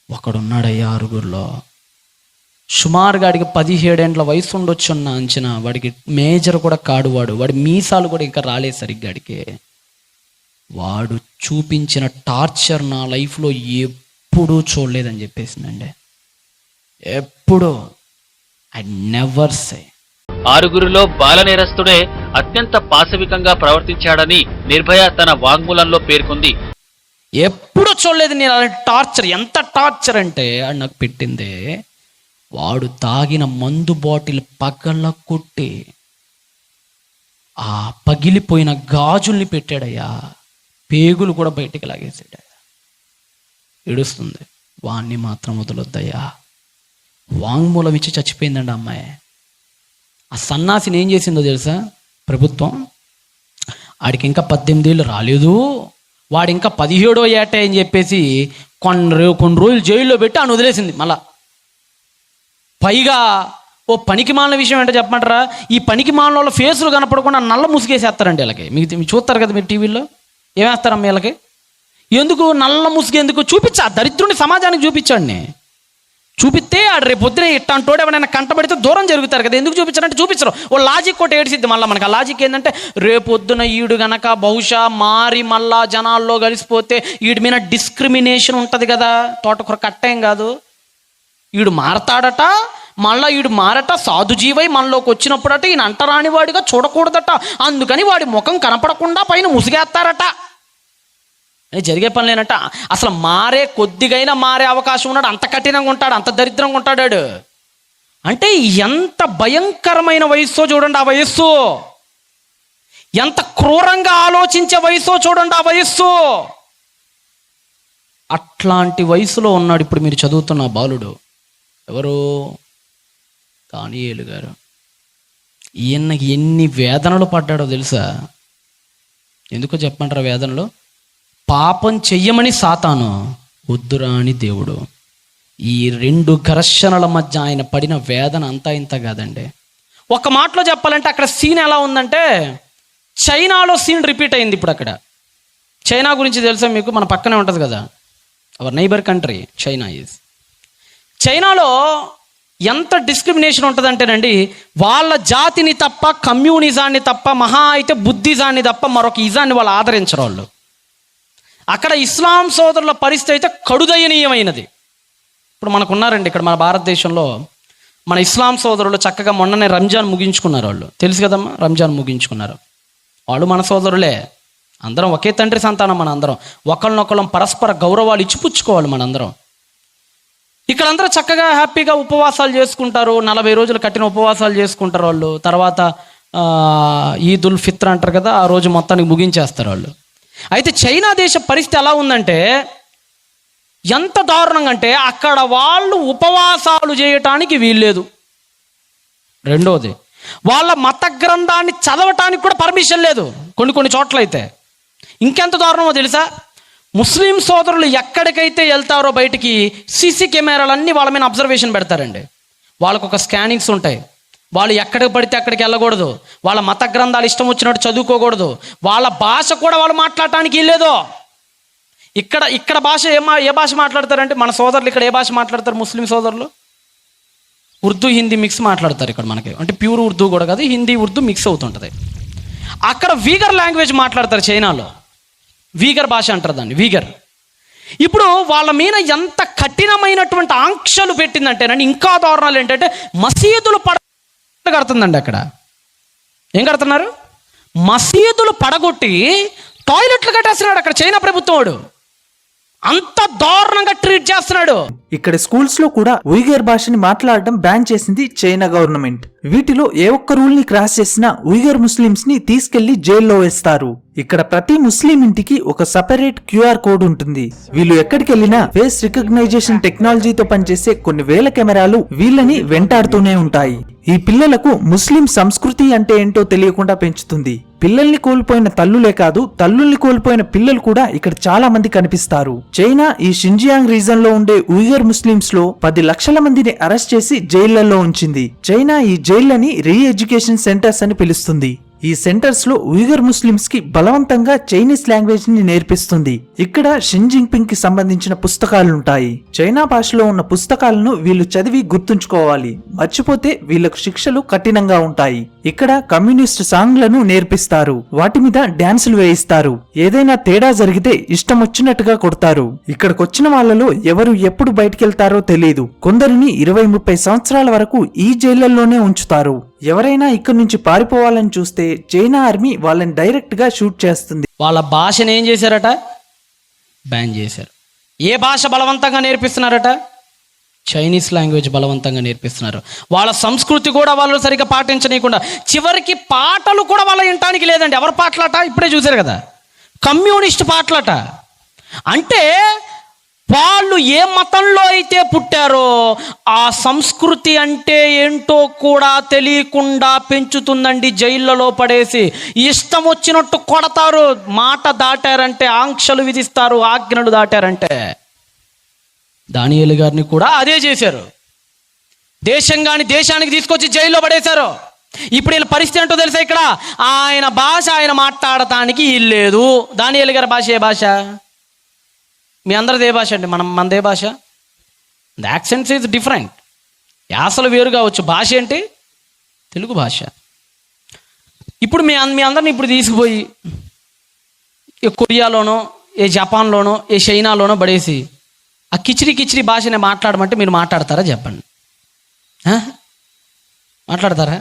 ఒకడున్నాడయ్యా 6లో, సుమారుగా వాడికి 17 ఏండ్ల వయసు ఉండొచ్చున్న అంచనా, వాడికి మేజర్ కూడా కాడు, వాడి మీసాలు కూడా ఇంకా రాలేదు సరిగ్గా వాడికి. వాడు చూపించిన టార్చర్ నా లైఫ్లో ఎప్పుడూ చూడలేదని చెప్పేసిందండి. ఎప్పుడు ఐ నెవర్ సే. 6లో బాల నేరస్తుడే అత్యంత పాశవికంగా ప్రవర్తించాడని నిర్భయ తన వాంగ్మూలంలో పేర్కొంది. ఎప్పుడు చూడలేదు నేను అలాంటి టార్చర్. ఎంత టార్చర్ అంటే అది నాకు పెట్టిందే, వాడు తాగిన మందు బాటిల్ పగల కొట్టి ఆ పగిలిపోయిన గాజుల్ని పెట్టాడయ్యా, పేగులు కూడా బయటికి లాగేసాడయ్యా. ఏడుస్తుంది, వాణ్ణి మాత్రం వదలొద్దయ్యా. వాంగ్మూలం ఇచ్చి చచ్చిపోయిందండి అమ్మాయి. ఆ సన్నాసిని ఏం చేసిందో తెలుసా ప్రభుత్వం? వాడికి ఇంకా 18 ఏళ్ళు రాలేదు, వాడు ఇంకా 17వ ఏట అని చెప్పేసి కొన్ని రోజులు జైల్లో పెట్టి ఆయన వదిలేసింది. మళ్ళా పైగా ఓ పనికి మాలిన విషయం ఏంటో చెప్పమంటారా, ఈ పనికి మాలిన వాళ్ళ ఫేసులు కనపడకుండా నల్ల ముసుగేసేస్తారండి వీళ్ళకి. మీకు చూస్తారు కదా మీరు టీవీలో, ఏమేస్తారమ్మ వీళ్ళకి? ఎందుకు నల్ల ముసుగు ఎందుకు? చూపించా దరిద్రుని సమాజానికి చూపించండి. చూపిస్తే ఆడు రేపు పొద్దున ఇట్టంటోడు ఎవరైనా కంటపడితే దూరం జరుగుతారు కదా. ఎందుకు చూపించారంటే చూపించరు. ఓ లాజిక్ ఒకటి ఏడిసిద్ది మళ్ళీ మనకు. ఆ లాజిక్ ఏంటంటే, రేపొద్దున ఈడు గనక బహుశా మారి మళ్ళా జనాల్లో కలిసిపోతే ఈడి మీద డిస్క్రిమినేషన్ ఉంటుంది కదా. తోటకూర కట్టేం కాదు, ఈడు మారతాడట, మళ్ళీ ఈడు మారట సాధుజీవై మనలోకి వచ్చినప్పుడట ఈయన అంటరాని వాడిగా చూడకూడదట, అందుకని వాడి ముఖం కనపడకుండా పైన ముసిగేస్తారట. జరిగే పని లేనట. అసలు కొద్దిగైనా మారే అవకాశం ఉన్నాడు, అంత కఠినంగా ఉంటాడు, అంత దరిద్రంగా ఉంటాడు. అంటే ఎంత భయంకరమైన వయస్సో చూడండి ఆ వయస్సు, ఎంత క్రూరంగా ఆలోచించే వయస్సో చూడండి ఆ వయస్సు. అట్లాంటి వయసులో ఉన్నాడు ఇప్పుడు మీరు చదువుతున్న బాలుడు. ఎవరు? దానియేలు గారు. ఈయనకి ఎన్ని వేదనలు పడ్డాడో తెలుసా? ఎందుకో చెప్పమంటారా వేదనలు? పాపం చెయ్యమని సాతాను, వద్దురా అని దేవుడు. ఈ 2 ఘర్షణల మధ్య ఆయన పడిన వేదన అంతా ఇంత కాదండి. ఒక మాటలో చెప్పాలంటే అక్కడ సీన్ ఎలా ఉందంటే, చైనాలో సీన్ రిపీట్ అయింది ఇప్పుడు. అక్కడ చైనా గురించి తెలుసా మీకు? మన పక్కనే ఉంటుంది కదా, our neighbour country China is. చైనాలో ఎంత డిస్క్రిమినేషన్ ఉంటుందంటేనండి, వాళ్ళ జాతిని తప్ప, కమ్యూనిజాన్ని తప్ప, మహా అయితే బుద్ధిజాన్ని తప్ప మరొక ఇజాన్ని వాళ్ళు ఆదరించరు. వాళ్ళు అక్కడ ఇస్లాం సోదరుల పరిస్థితి అయితే కడుదయనీయమైనది. ఇప్పుడు మనకున్నారండి ఇక్కడ మన భారతదేశంలో మన ఇస్లాం సోదరులు చక్కగా మొన్ననే రంజాన్ ముగించుకున్నారు. వాళ్ళు తెలుసు కదమ్మా, రంజాన్ ముగించుకున్నారు. వాళ్ళు మన సోదరులే, అందరం ఒకే తండ్రి సంతానం. మన అందరం ఒకళ్ళనొకళ్ళం పరస్పర గౌరవాలు ఇచ్చిపుచ్చుకోవాలి మనందరం. ఇక్కడ అందరూ చక్కగా హ్యాపీగా ఉపవాసాలు చేసుకుంటారు, 40 రోజులు కట్టిన ఉపవాసాలు చేసుకుంటారు వాళ్ళు. తర్వాత ఈద్ ఉల్ ఫిత్ర్ అంటారు కదా, ఆ రోజు మొత్తానికి ముగించేస్తారు వాళ్ళు. అయితే చైనా దేశ పరిస్థితి ఎలా ఉందంటే ఎంత దారుణంగా అంటే అక్కడ వాళ్ళు ఉపవాసాలు చేయటానికి వీల్లేదు. రెండోది, వాళ్ళ మత గ్రంథాన్ని చదవటానికి కూడా పర్మిషన్ లేదు కొన్ని చోట్ల. అయితే ఇంకెంత దారుణమో తెలుసా, ముస్లిం సోదరులు ఎక్కడికైతే వెళ్తారో బయటికి సీసీ కెమెరాలన్నీ వాళ్ళ మీద అబ్జర్వేషన్ పెడతారండి. వాళ్ళకు ఒక స్కానింగ్స్ ఉంటాయి. వాళ్ళు ఎక్కడికి పడితే అక్కడికి వెళ్ళకూడదు, వాళ్ళ మత గ్రంథాలు ఇష్టం వచ్చినట్టు చదువుకోకూడదు, వాళ్ళ భాష కూడా వాళ్ళు మాట్లాడటానికి వీల్లేదు. ఇక్కడ భాష ఏ భాష మాట్లాడతారంటే మన సోదరులు ఇక్కడ ఏ భాష మాట్లాడతారు? ముస్లిం సోదరులు ఉర్దూ హిందీ మిక్స్ మాట్లాడతారు ఇక్కడ మనకి. అంటే ప్యూర్ ఉర్దూ కూడా కాదు, హిందీ ఉర్దూ మిక్స్ అవుతుంటుంది. అక్కడ వీగర్ లాంగ్వేజ్ మాట్లాడతారు చైనాలో. వీగర్ భాష అంటారు దాన్ని, వీగర్. ఇప్పుడు వాళ్ళ మీద ఎంత కఠినమైనటువంటి ఆంక్షలు పెట్టిందంటేనండి, ఇంకా దారుణాలు ఏంటంటే మసీదులు కడుతుందండి. అక్కడ ఏం కడుతున్నారు? మసీదులు పడగొట్టి టాయిలెట్లు కట్టేస్తున్నాడు అక్కడ చైనా ప్రభుత్వం. వాడు అంత దారుణంగా ట్రీట్ చేస్తున్నాడు. ఇక్కడ స్కూల్స్ లో కూడా ఉయిగర్ భాషని మాట్లాడడం బ్యాన్ చేసింది చైనా గవర్నమెంట్. వీటిలో ఏ ఒక్క రూల్ ని క్రాస్ చేసినా ఉయిగర్ ముస్లిమ్స్ ని తీసుకెళ్లి జైల్లో వేస్తారు. ఇక్కడ ప్రతి ముస్లిం ఇంటికి ఒక సెపరేట్ క్యూఆర్ కోడ్ ఉంటుంది. వీళ్ళు ఎక్కడికి వెళ్ళినా ఫేస్ రికగ్నైజేషన్ టెక్నాలజీతో పనిచేసే కొన్ని వేల కెమెరాలు వీళ్ళని వెంటాడుతూనే ఉంటాయి. ఈ పిల్లలకు ముస్లిం సంస్కృతి అంటే ఏంటో తెలియకుండా పెంచుతుంది. పిల్లల్ని కోల్పోయిన తల్లులే కాదు, తల్లుల్ని కోల్పోయిన పిల్లలు కూడా ఇక్కడ చాలా మంది కనిపిస్తారు. చైనా ఈ షింజియాంగ్ రీజన్ లో ఉండే ఉయిగర్ ముస్లిమ్స్ లో 10 లక్షల మందిని అరెస్ట్ చేసి జైళ్లలో ఉంచింది. చైనా ఈ జైళ్లని రీ ఎడ్యుకేషన్ సెంటర్స్ అని పిలుస్తుంది. ఈ సెంటర్స్ లో ఉయిగర్ ముస్లిమ్స్ కి బలవంతంగా చైనీస్ లాంగ్వేజ్ ని నేర్పిస్తుంది. ఇక్కడ షీ జిన్పింగ్ కి సంబంధించిన పుస్తకాలుంటాయి. చైనా భాషలో ఉన్న పుస్తకాలను వీళ్ళు చదివి గుర్తుంచుకోవాలి. మర్చిపోతే వీళ్లకు శిక్షలు కఠినంగా ఉంటాయి. ఇక్కడ కమ్యూనిస్ట్ సాంగ్లను నేర్పిస్తారు. వాటి మీద డాన్సులు వేయిస్తారు. ఏదైనా తేడా జరిగితే ఇష్టం వచ్చినట్టుగా కొడతారు. ఇక్కడికొచ్చిన వాళ్ళలో ఎవరు ఎప్పుడు బయటికెళ్తారో తెలియదు. కొందరిని 20-30 సంవత్సరాల వరకు ఈ జైళ్లలోనే ఉంచుతారు. ఎవరైనా ఇక్కడి నుంచి పారిపోవాలని చూస్తే చైనా ఆర్మీ వాళ్ళని డైరెక్ట్ గా షూట్ చేస్తుంది. వాళ్ళ భాషను ఏం చేశారట? బ్యాన్ చేశారు. ఏ భాష బలవంతంగా నేర్పిస్తున్నారట? చైనీస్ లాంగ్వేజ్ బలవంతంగా నేర్పిస్తున్నారు. వాళ్ళ సంస్కృతి కూడా వాళ్ళు సరిగ్గా పాటించనీయకుండా, చివరికి పాటలు కూడా వాళ్ళ వినటానికి లేదండి. ఎవరి పాటలట? ఇప్పుడే చూశారు కదా, కమ్యూనిస్ట్ పాటలట. అంటే వాళ్ళు ఏ మతంలో అయితే పుట్టారో ఆ సంస్కృతి అంటే ఏంటో కూడా తెలియకుండా పెంచుతుందండి. జైళ్ళలో పడేసి ఇష్టం వచ్చినట్టు కొడతారు. మాట దాటారంటే ఆంక్షలు విధిస్తారు, ఆజ్ఞలు దాటారంటే. దానియేలు గారిని కూడా అదే చేశారు. దేశానికి తీసుకొచ్చి జైల్లో పడేశారు. ఇప్పుడు వీళ్ళ పరిస్థితి ఏంటో తెలుసా? ఇక్కడ ఆయన భాష ఆయన మాట్లాడటానికి ఇల్లేదు. దానియేలు గారి భాష ఏ భాష? మీ అందరిది ఏ భాష అండి? మనదే భాష. The accents is different. యాసలు వేరు కావచ్చు, భాష ఏంటి? తెలుగు భాష. ఇప్పుడు మీ అందరిని ఇప్పుడు తీసుకుపోయి ఏ కొరియాలోనో, ఏ జపాన్లోనో, ఏ చైనాలోనో పడేసి ఆ కిచిడి భాషనే మాట్లాడమంటే మీరు మాట్లాడతారా? చెప్పండి, మాట్లాడతారా?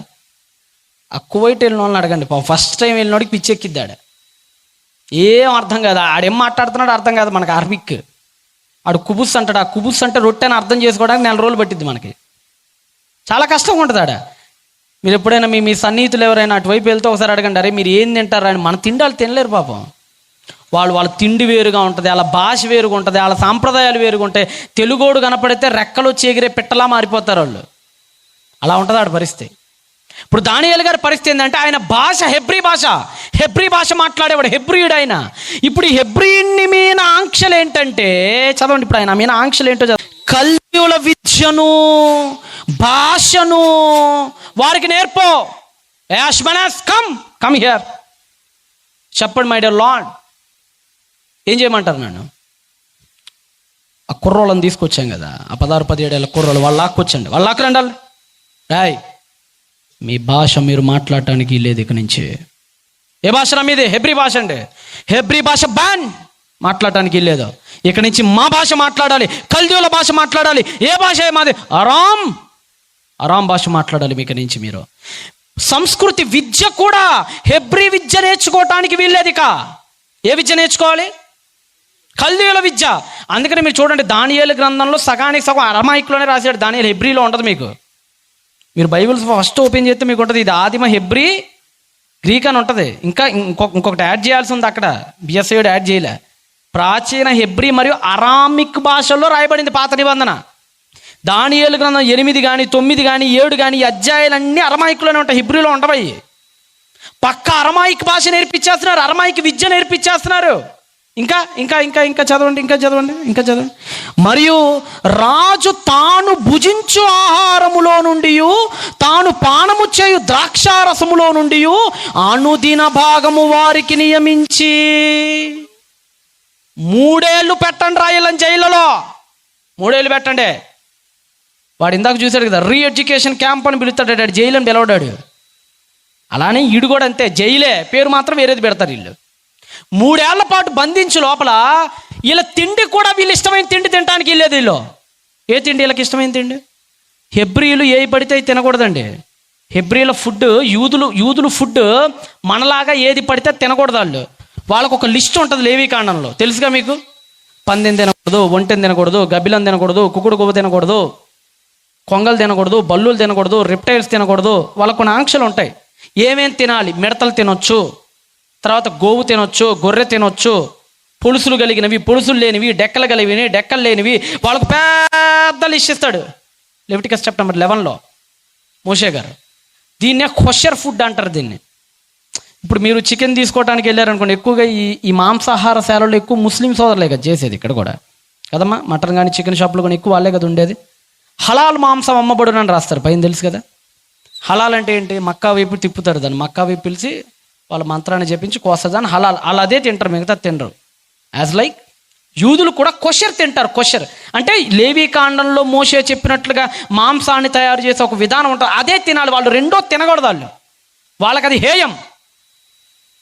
ఆ కువైట్ వెళ్ళిన వాళ్ళని అడగండి. ఫస్ట్ టైం వెళ్ళినోడికి పిచ్చెక్కిద్దాడు, ఏం అర్థం కాదు. ఆడేం మాట్లాడుతున్నాడు అర్థం కాదు మనకు. అరబిక్ ఆడు కుబుస్ అంటాడు. ఆ కుబుస్ అంటే రొట్టె అని అర్థం చేసుకోవడానికి 4 రోజులు పట్టిద్ది మనకి. చాలా కష్టంగా ఉంటుంది ఆడ. మీరు ఎప్పుడైనా మీ సన్నిహితులు ఎవరైనా అటువైపు వెళ్తే ఒకసారి అడగండి, అరే మీరు ఏం తింటారా అని. మన తిండి వాళ్ళు తినలేరు పాపం. వాళ్ళ తిండి వేరుగా ఉంటుంది, వాళ్ళ భాష వేరుగా ఉంటుంది, వాళ్ళ సాంప్రదాయాలు వేరుగా ఉంటాయి. తెలుగోడు కనపడితే రెక్కలు వచ్చి ఎగిరే పిట్టలా మారిపోతారు వాళ్ళు. అలా ఉంటుంది ఆడ పరిస్థితి. ఇప్పుడు దానియేలు గారి పరిస్థితి ఏంటంటే ఆయన భాష హెబ్రీ భాష మాట్లాడేవాడు, హెబ్రీయుడు ఆయన. ఇప్పుడు ఈ హెబ్రీయుని మీద ఆంక్షలు ఏంటంటే, చదవండి ఇప్పుడు ఆయన మీద ఆంక్షలు ఏంటో చదవండి. కల్దీయుల విద్యను, భాషను వారికి నేర్పో. యాష్మనస్ కమ్ హియర్. చెప్పండి మై డియర్ లార్డ్, ఏం చేయమంటారు నన్ను? ఆ కుర్రోళ్ళని తీసుకొచ్చాం కదా, ఆ 16-17 ఏళ్ళ కుర్రోళ్ళు, వాళ్ళు లాక్కొచ్చండి, వాళ్ళు లాక్కరండి. రాయ్, మీ భాష మీరు మాట్లాడటానికి లేదు ఇక నుంచి. ఏ భాష మీది? హెబ్రీ భాష అండి. హెబ్రీ భాష బ్యాన్. మాట్లాడటానికి వెళ్ళేదో. ఇక్కడి నుంచి మా భాష మాట్లాడాలి, కల్దీయుల భాష మాట్లాడాలి. ఏ భాష మాది? అరాం భాష మాట్లాడాలి మీకు నుంచి మీరు. సంస్కృతి విద్య కూడా హెబ్రీ విద్య నేర్చుకోవటానికి వీల్లేదు. ఇక ఏ విద్య నేర్చుకోవాలి? కల్దీయుల విద్య. అందుకని మీరు చూడండి, దానియేలు గ్రంథంలో సగానికి సగం అరమాయిక్లోనే రాశాడు. దానియేలు హెబ్రీలో ఉండదు. మీకు మీరు బైబిల్స్ ఫస్ట్ ఓపెన్ చేస్తే మీకు ఉంటుంది ఇది ఆదిమ హెబ్రీ గ్రీక్ అని ఉంటుంది. ఇంకా ఇంకొకటి యాడ్ చేయాల్సి ఉంది అక్కడ, బిఎస్ఐడ్ యాడ్ చేయలే. ప్రాచీన హెబ్రీ మరియు అరామిక్ భాషల్లో రాయబడింది పాత నిబంధన. దానియేలు గ్రంథం 8 కానీ 9 కానీ 7 కానీ ఈ అధ్యాయాలన్నీ అరమాయిక్లోనే ఉంటాయి, హెబ్రీలో ఉండవయి. పక్క అరమాయిక్ భాష నేర్పించేస్తున్నారు, అరమాయిక్ విద్య నేర్పించేస్తున్నారు. ఇంకా ఇంకా ఇంకా ఇంకా చదవండి, ఇంకా చదవండి, ఇంకా చదవండి. మరియు రాజు తాను భుజించు ఆహారములో నుండి, తాను పానము చేయు ద్రాక్షారసములో నుండి అనుదిన భాగము వారికి నియమించి 3 ఏళ్ళు పెట్టండి రాయలని జైలులో. 3 ఏళ్ళు పెట్టండి. వాడు ఇందాక చూశాడు కదా, రీ ఎడ్యుకేషన్ క్యాంప్ అని పిలుస్తాడు, జైలు అని పిలవడాడు. అలానే ఈడు కూడా అంతే, జైలే, పేరు మాత్రం వేరేది పెడతారు వీళ్ళు. 3 ఏళ్ల పాటు బంధించి లోపల వీళ్ళ తిండి కూడా వీళ్ళు ఇష్టమైన తిండి తినడానికి వెళ్ళేది. వీళ్ళు ఏ తిండి వీళ్ళకి ఇష్టమైన తిండి? హెబ్రీలు ఏ పడితే తినకూడదండి. హెబ్రీల ఫుడ్, యూదులు ఫుడ్ మనలాగా ఏది పడితే తినకూడదు. వాళ్ళకు ఒక లిస్ట్ ఉంటుంది లేవీకాండంలో, తెలుసుగా మీకు. పందెం తినకూడదు, ఒంటెని తినకూడదు, గబ్బిలం తినకూడదు, కుక్కుడు గువ్వ తినకూడదు, కొంగలు తినకూడదు, బల్లులు తినకూడదు, రెప్టైల్స్ తినకూడదు. వాళ్ళకు కొన్ని ఆంక్షలు ఉంటాయి. ఏమేం తినాలి? మిడతలు తినొచ్చు, తర్వాత గోవు తినొచ్చు, గొర్రె తినొచ్చు, పులుసులు కలిగినవి, పులుసులు లేనివి, డెక్కలు కలిగినవి, డెక్కలు లేనివి. వాళ్ళకు పెద్ద లిస్ట్ ఇస్తాడు లెవిటికస్ చాప్టర్ 11లో మోషే గారు. దీన్నే కొషర్ ఫుడ్ అంటారు దీన్ని. ఇప్పుడు మీరు చికెన్ తీసుకోవడానికి వెళ్ళారనుకోండి, ఎక్కువగా ఈ మాంసాహార శాలలో ఎక్కువ ముస్లిం సోదరులే కదా చేసేది ఇక్కడ కూడా కదమ్మా. మటన్ కానీ చికెన్ షాపులు కానీ ఎక్కువ వాళ్ళే కదా ఉండేది. హలాల్ మాంసం అమ్మబడునని రాస్తారు పైన, తెలుసు కదా. హలాల్ అంటే ఏంటి? మక్కా వైపు తిప్పుతారు దాన్ని, మక్కా వైపు పిలిచి వాళ్ళ మంత్రాన్ని చెప్పించి కోసదాన్ని హలాల్, అలా అదే తింటారు, మిగతా తినరు. యాజ్ లైక్ యూదులు కూడా కొషర్ తింటారు. కొషర్ అంటే లేవీకాండంలో మోషే చెప్పినట్లుగా మాంసాన్ని తయారు చేసే ఒక విధానం ఉంటుంది, అదే తినాలి వాళ్ళు. రెండో తినకూడదు వాళ్ళకి అది హేయం,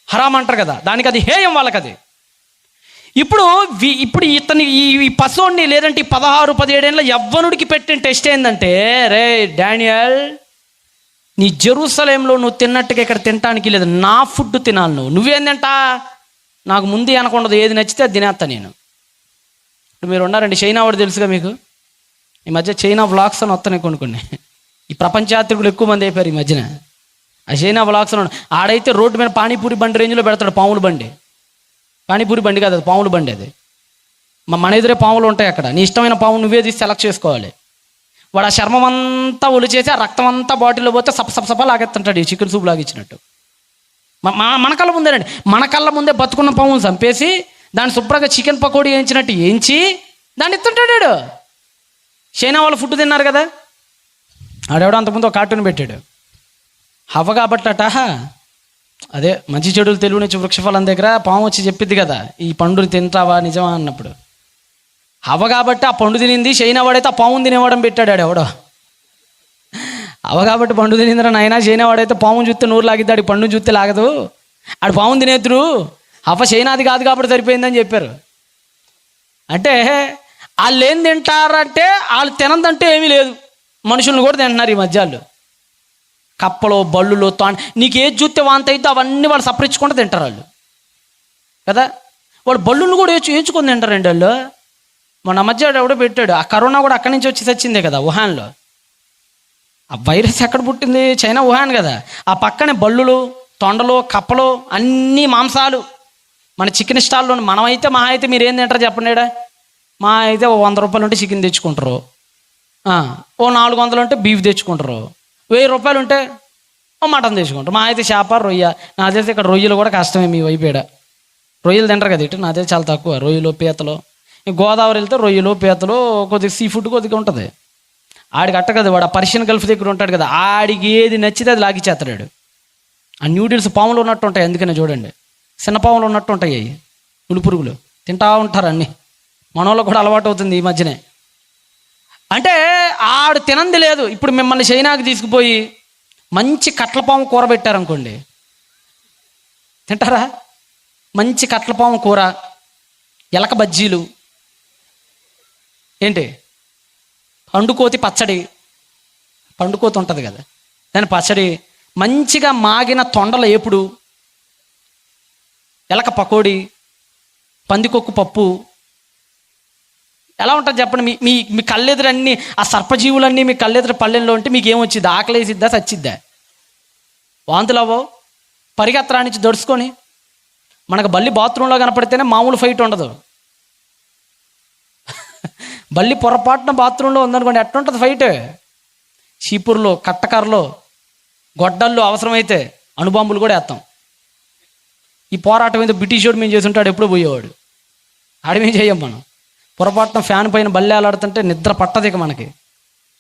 హరామ్ అంటారు కదా, దానికి అది హేయం వాళ్ళకి అది. ఇప్పుడు ఇతని ఈ పశువుని లేదంటే 16-17 ఏళ్ళ యవ్వనుడికి పెట్టిన టెస్ట్ ఏంటంటే, రే డానియల్, నీ జెరూసలేంలో నువ్వు తిన్నట్టుగా ఇక్కడ తినటానికి లేదు, నా ఫుడ్ తినాలి. నువ్వేం తింటా? నాకు ముందు అనకుండదు, ఏది నచ్చితే అది తినేస్తా నేను. ఇప్పుడు మీరు ఉన్నారండి, చైనా వాడు తెలుసుగా మీకు. ఈ మధ్య చైనా వ్లాగ్స్ అని వస్తున్నాయి కొన్ని. ఈ ప్రపంచయాత్రికులు ఎక్కువ మంది అయిపోయారు ఈ మధ్యన. ఆ చైనా వ్లాగ్స్ ఆడైతే రోడ్డు మీద పానీపూరి బండి రేంజ్లో పెడతాడు, పాముల బండి. పానీపూరి బండి కాదు, అది పాముల బండి. అది మన ఎదురే పాములు ఉంటాయి అక్కడ, నీ ఇష్టమైన పాము నువ్వే తీసి సెలెక్ట్ చేసుకోవాలి. వాడు ఆ చర్మం అంతా ఒలిచేసి ఆ రక్తం అంతా బాటిల్లో పోతే సప లాగెత్తుంటాడు, ఈ చికెన్ సూప్ లాగిచ్చినట్టు. మన కళ్ళ ముందేనండి, మన కళ్ళ ముందే బతుకున్న పామును చంపేసి దాన్ని శుభ్రంగా చికెన్ పకోడీ వేయించినట్టు వేయించి దాన్ని ఎత్తుంటాడు. చైనా వాళ్ళు ఫుడ్ తిన్నారు కదా. ఆడెవడో అంతకుముందు ఒక కార్టూన్ పెట్టాడు, హవ్వ కాబట్టట, అదే మంచి చెడులు తెలుగు నుంచి వృక్షఫలం దగ్గర పాము వచ్చి చెప్పిద్ది కదా, ఈ పండుని తింటావా నిజమా అన్నప్పుడు. హవ్వ కాబట్టి ఆ పండు తినింది, చైనా వాడైతే ఆ పాము తినేవాడని పెట్టాడు. ఆడెవడో హవ్వ కాబట్టి పండు తినిందిరా నాయన, చైనా వాడైతే పాము చూస్తే నోరు లాగిద్దాడు, పండుని చూస్తే లాగదు, ఆడు పాము తినేద్దరు, హవ్వ చైనాది కాదు కాబట్టి సరిపోయిందని చెప్పారు. అంటే వాళ్ళు ఏం తింటారంటే, వాళ్ళు తినందంటే ఏమీ లేదు, మనుషులను కూడా తింటున్నారు ఈ మధ్యాలు. కప్పలో బళ్ళులో నీకు ఏది చూస్తే వాంత అయితే అవన్నీ వాళ్ళు సపరించుకుంటూ తింటారు వాళ్ళు కదా. వాళ్ళు బళ్ళును కూడా వేయించుకొని తింటారండి వాళ్ళు. మొన్న మధ్య ఎవడో పెట్టాడు, ఆ కరోనా కూడా అక్కడి నుంచి వచ్చి చచ్చిందే కదా వుహాన్లో. ఆ వైరస్ ఎక్కడ పుట్టింది? చైనా, వుహాన్ కదా. ఆ పక్కనే బళ్ళులు, తొండలు, కప్పలు, అన్నీ మాంసాలు. మన చికెన్ స్టాల్లో మనమైతే మహా అయితే మీరు ఏం తింటారు చెప్పండి? మా అయితే 100 రూపాయలు ఉంటే చికెన్ తెచ్చుకుంటారు, 400 ఉంటే బీఫ్ తెచ్చుకుంటారు, 1000 రూపాయలు ఉంటే మటన్ తెచ్చుకుంటారు. మా అయితే చేప, రొయ్య. నా తెలిసి ఇక్కడ రొయ్యలు కూడా కష్టమే మీ వైపేడ. రొయ్యలు తింటారు కదా ఇటు, నా తెలిసి చాలా తక్కువ రొయ్యలు, పీతలు. గోదావరి వెళ్తే రొయ్యలు, పీతలు, కొద్దిగా సీ ఫుడ్ కొద్దిగా ఉంటుంది. ఆడికి అట్ట కదా, వాడు ఆ పర్షియన్ గల్ఫ్ దగ్గర ఉంటాడు కదా, ఆడికి ఏది నచ్చితే అది లాగిచ్చేస్తాడు. ఆ న్యూడిల్స్ పాములు ఉన్నట్టు ఉంటాయి, అందుకనే చూడండి చిన్న పాములు ఉన్నట్టు ఉంటాయి, పురుగులు తింటా ఉంటారు అన్నీ. మనోళ్ళు కూడా అలవాటు అవుతుంది ఈ మధ్యనే. అంటే ఆడు తినంది లేదు. ఇప్పుడు మిమ్మల్ని చైనాకి తీసుకుపోయి మంచి కట్లపాము కూర పెట్టారనుకోండి, తింటారా? మంచి కట్లపాము కూర ఎలక బజ్జీలు, ఏంటి పండుకోతి పచ్చడి, పండుకోతి ఉంటుంది కదా దాని పచ్చడి, మంచిగా మాగిన తొండల ఏపుడు, ఎలక పకోడీ, పందికొక్కు పప్పు. ఎలా ఉంటుంది చెప్పండి? మీ మీ మీ కళ్ళెదురన్నీ ఆ సర్పజీవులన్నీ మీ కళ్ళెదురు పల్లెల్లో ఉంటే మీకు ఏమొచ్చిద్ది? ఆకలేసిద్దా, చచ్చిద్దా? వాంతులు అవ్వవు? పరిగెత్తరా నుంచి దొడుచుకొని మనకు బల్లి బాత్రూంలో కనపడితేనే మామూలు ఫైట్ ఉండదు. బల్లి పొరపాటున బాత్రూంలో ఉందనుకోండి, ఎట్టుంటుంది ఫైట్? చీపుర్లో, కట్టకర్రలో, గొడ్డల్లో, అవసరమైతే అణుబాంబులు కూడా వేస్తాం. ఈ పోరాటం మీద బ్రిటిష్ వాడు మేము చేస్తుంటాడు, ఎప్పుడూ పోయేవాడు. ఆడమేం చేయం మనం. పొరపాటున ఫ్యాన్ పైన బల్లి ఆలాడుతుంటే నిద్ర పట్టదు ఇక మనకి,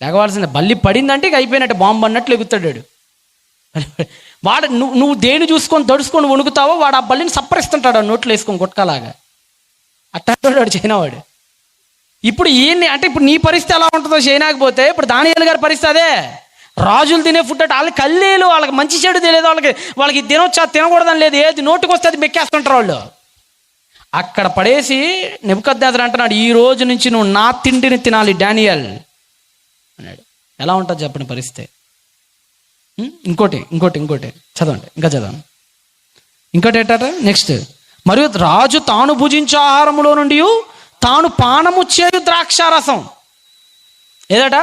లేకవాల్సిందే. బల్లి పడిందంటే ఇక అయిపోయినట్టు, బాంబు అన్నట్లు ఎగుతాడు వాడు. నువ్వు దేని చూసుకొని దడుచుకొని వణుకుతావో వాడు ఆ బల్లిని సప్పరిస్తుంటాడు నోట్లో వేసుకొని గుట్కలాగా. అట్టాడు వాడు చైనావాడు. ఇప్పుడు ఈయన్ని అంటే ఇప్పుడు నీ పరిస్థితి ఎలా ఉంటుందో చైనాకి పోతే, ఇప్పుడు దానియేలు గారి పరిస్థితి అదే. రాజులు తినే ఫుడ్ అంటే వాళ్ళకి కల్లీలు, వాళ్ళకి మంచి చెడు తెలియదు, వాళ్ళకి తినొచ్చా తినకూడదని లేదు, ఏది నోటికి వస్తే అది మెక్కేస్తుంటారు వాళ్ళు. అక్కడ పడేసి నెబుకద్నెజరు అంటున్నాడు, ఈ రోజు నుంచి నువ్వు నా తిండిని తినాలి డానియేల్ అన్నాడు. ఎలా ఉంటుంది చెప్పండి పరిస్థితి? ఇంకోటి చదవండి, ఇంకా చదవండి. ఇంకోటి ఏంటంటే నెక్స్ట్, మరియు రాజు తాను భుజించే ఆహారములో నుండి తాను పానము చేయు ద్రాక్షారసం. ఏదట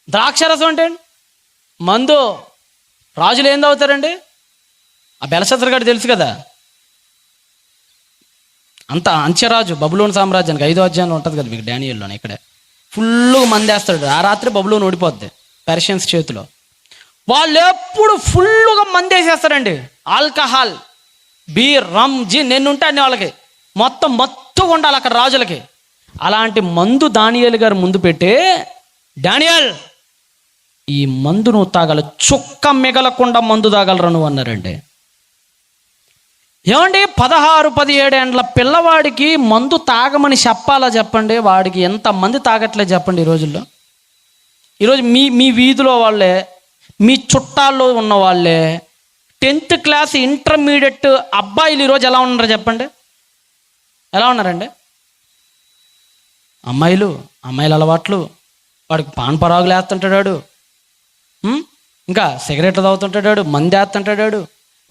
ద్రాక్షారసం అంటే? మందు. రాజులు ఏం తాగుతారండి? ఆ బెల్షస్సర్ గారు తెలుసు కదా, అంత అంచెరాజు బబులోను సామ్రాజ్యానికి 5వ అధ్యాయంలో ఉంటుంది కదా మీకు డానియేల్లోనే. ఇక్కడే ఫుల్గా మందేస్తాడు. ఆ రాత్రి బబులోను ఓడిపోద్ది పెర్షియన్స్ చేతిలో. వాళ్ళు ఎప్పుడు ఫుల్గా మందేసేస్తారండి. ఆల్కహాల్, బీర్, రమ్, జిన్ ఎన్నుంటే అన్ని వాళ్ళకి మొత్తం ఉండాలి అక్కడ రాజులకి. అలాంటి మందు దానియేలు గారు ముందు పెట్టి, డానియేల్ ఈ మందు నువ్వు తాగాలి, చుక్క మిగలకుండా మందు తాగలరా నువ్వు అన్నారండి. ఏమండి 16-17 ఏండ్ల పిల్లవాడికి మందు తాగమని చెప్పాలా చెప్పండి? వాడికి ఎంతమంది తాగట్లేదు చెప్పండి ఈ రోజుల్లో. ఈరోజు మీ వీధిలో వాళ్ళే, మీ చుట్టాల్లో ఉన్న వాళ్ళే 10th క్లాస్ ఇంటర్మీడియట్ అబ్బాయిలు ఈరోజు ఎలా ఉన్నారు చెప్పండి? ఎలా ఉన్నారండి? అమ్మాయిల అలవాట్లు, వాడికి పాన్ పరాగులు వేస్తుంటాడు వాడు, ఇంకా సిగరెట్లు తాగుతుంటాడు వాడు, మంది వేస్తుంటాడు వాడు,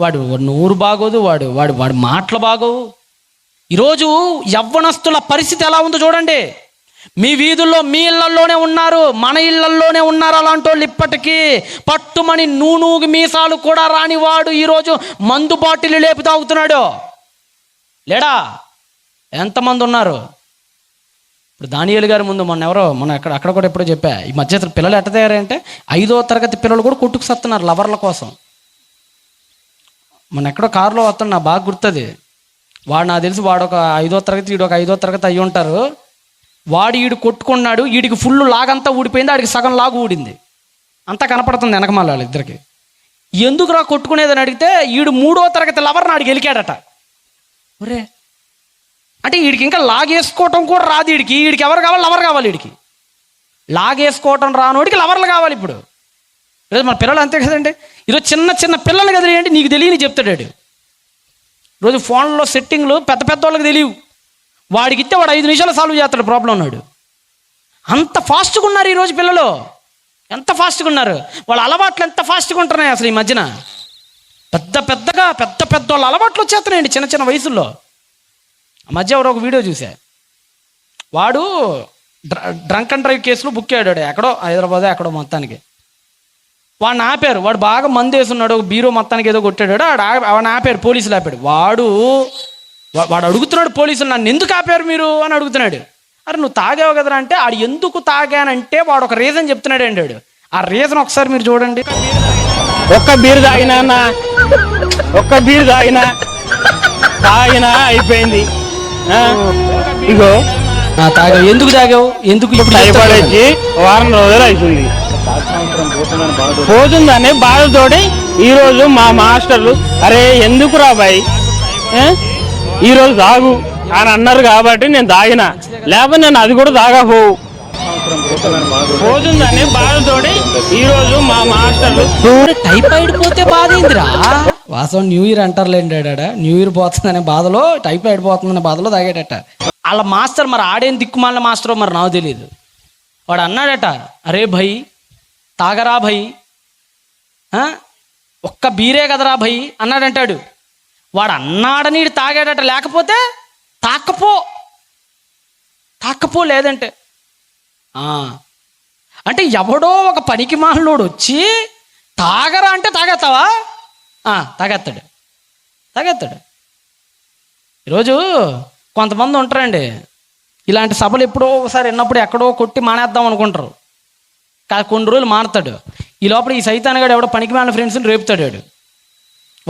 వాడు నూరు బాగోదు, వాడి మాటలు బాగోవు. ఈరోజు యవ్వనస్తుల పరిస్థితి ఎలా ఉందో చూడండి. మీ వీధుల్లో మీ ఇళ్లల్లోనే ఉన్నారు, మన ఇళ్లల్లోనే ఉన్నారు అలాంటి వాళ్ళు. ఇప్పటికీ పట్టుమని నూనూగి మీసాలు కూడా రానివాడు ఈరోజు మందు బాటిల్ లేపి తాగుతున్నాడు. లేడా? ఎంతమంది ఉన్నారు? ఇప్పుడు దానియేలు గారి ముందు మొన్న అక్కడ కూడా ఎప్పుడో చెప్పా, ఈ మధ్య పిల్లలు ఎట్ట తయారంటే 5వ తరగతి పిల్లలు కూడా కొట్టుకు సత్తున్నారు లవర్ల కోసం. మొన్న ఎక్కడో కారులో వస్తాను, నాకు బాగా గుర్తుంది. వాడు నాకు తెలిసి వాడు ఒక 5వ తరగతి, వీడు ఒక 5వ తరగతి అయ్యి ఉంటారు. ఈడు కొట్టుకున్నాడు, వీడికి ఫుల్ లాగంతా ఊడిపోయింది, ఆడికి సగం లాగు ఊడింది, అంతా కనపడుతుంది వెనకమాల వాళ్ళిద్దరికి. ఎందుకురా కొట్టుకునేదని అడిగితే ఈడు 3వ తరగతి లవర్ని ఆడికి గెలికాడట. ఒరే అంటే వీడికి ఇంకా లాగేసుకోవటం కూడా రాదు. వీడికి ఎవరు కావాలి? లవర్ కావాలి. వీడికి లాగేసుకోవటం రానోడికి లవర్లు కావాలి. ఇప్పుడు ఈరోజు మన పిల్లలు అంతే కదండి. ఈరోజు చిన్న పిల్లలు కదిలేయండి, నీకు తెలియని చెప్తాడు. రోజు ఫోన్లో సెట్టింగ్లు పెద్ద వాళ్ళకి తెలియవు. వాడికి ఇస్తే వాడు 5 నిమిషాలు సాల్వ్ చేస్తాడు ప్రాబ్లం ఉన్నాడు. అంత ఫాస్ట్గా ఉన్నారు ఈరోజు పిల్లలు, ఎంత ఫాస్ట్గా ఉన్నారు. వాళ్ళ అలవాట్లు ఎంత ఫాస్ట్గా ఉంటున్నాయి అసలు ఈ మధ్యన. పెద్ద వాళ్ళ అలవాట్లు వచ్చేస్తున్నాయండి చిన్న వయసుల్లో. ఆ మధ్య ఎవరో ఒక వీడియో చూసా, వాడు డ్రంక్ అండ్ డ్రైవ్ కేసులో బుక్ అయ్యాడు ఎక్కడో హైదరాబాద్ ఎక్కడో మొత్తానికి. వాడిని ఆపారు, వాడు బాగా మందు వేసున్నాడు, ఒక బీరో మొత్తానికి ఏదో కొట్టాడు, వాడిని ఆపారు, పోలీసులు ఆపాడు. వాడు అడుగుతున్నాడు పోలీసులు, నన్ను ఎందుకు ఆపారు మీరు అని అడుగుతున్నాడు. అరే నువ్వు తాగావు కదరా అంటే, ఆడు ఎందుకు తాగానంటే వాడు ఒక రీజన్ చెప్తున్నాడు అంటాడు. ఆ రీజన్ ఒకసారి మీరు చూడండి. ఒక్క బీరు తాగినా అయిపోయింది. ఇగో తాగావు, ఎందుకు తాగావు? ఎందుకు ఇప్పుడు భయపడేసి వారం రోజులు అవుతుంది. పోతుందని బాధతోటి ఈరోజు మా మాస్టర్లు, అరే ఎందుకు రా బాయ్ ఈరోజు తాగు అని అన్నారు కాబట్టి నేను తాగిన, లేకపోతే నేను అది కూడా తాగపోవు. పోతుందని బాధతోటి ఈరోజు మా మాస్టర్లు టైఫాయిడ్ పోతే బాధ ఏందిరా? వాస్తవం న్యూ ఇయర్ అంటారులేండి, న్యూ ఇయర్ పోతుందనే బాధలో, టైఫాయిడ్ పోతుందనే బాధలో తాగాడట. వాళ్ళ మాస్టర్ మరి ఆడేం దిక్కుమాలిన మాస్టరో మరి నాకు తెలియదు. వాడు అన్నాడట, అరే భయ్ తాగరా భయ్, ఒక్క బీరే కదరా భయ్ అన్నాడంటాడు. వాడు అన్నాడని తాగాడట, లేకపోతే తాకపో లేదంటే అంటే ఎవడో ఒక పనికి మాలోడు వచ్చి తాగరా అంటే తాగేస్తావా? తాగేస్తాడు. ఈరోజు కొంతమంది ఉంటారండి, ఇలాంటి సభలు ఎప్పుడో ఒకసారి విన్నప్పుడు ఎక్కడో కొట్టి మానేద్దాం అనుకుంటారు. కొన్ని రోజులు మానతాడు. ఈ లోపల ఈ సైతానగాడు ఎవడో పనికి మాలిన ఫ్రెండ్స్ని రేపుతాడు.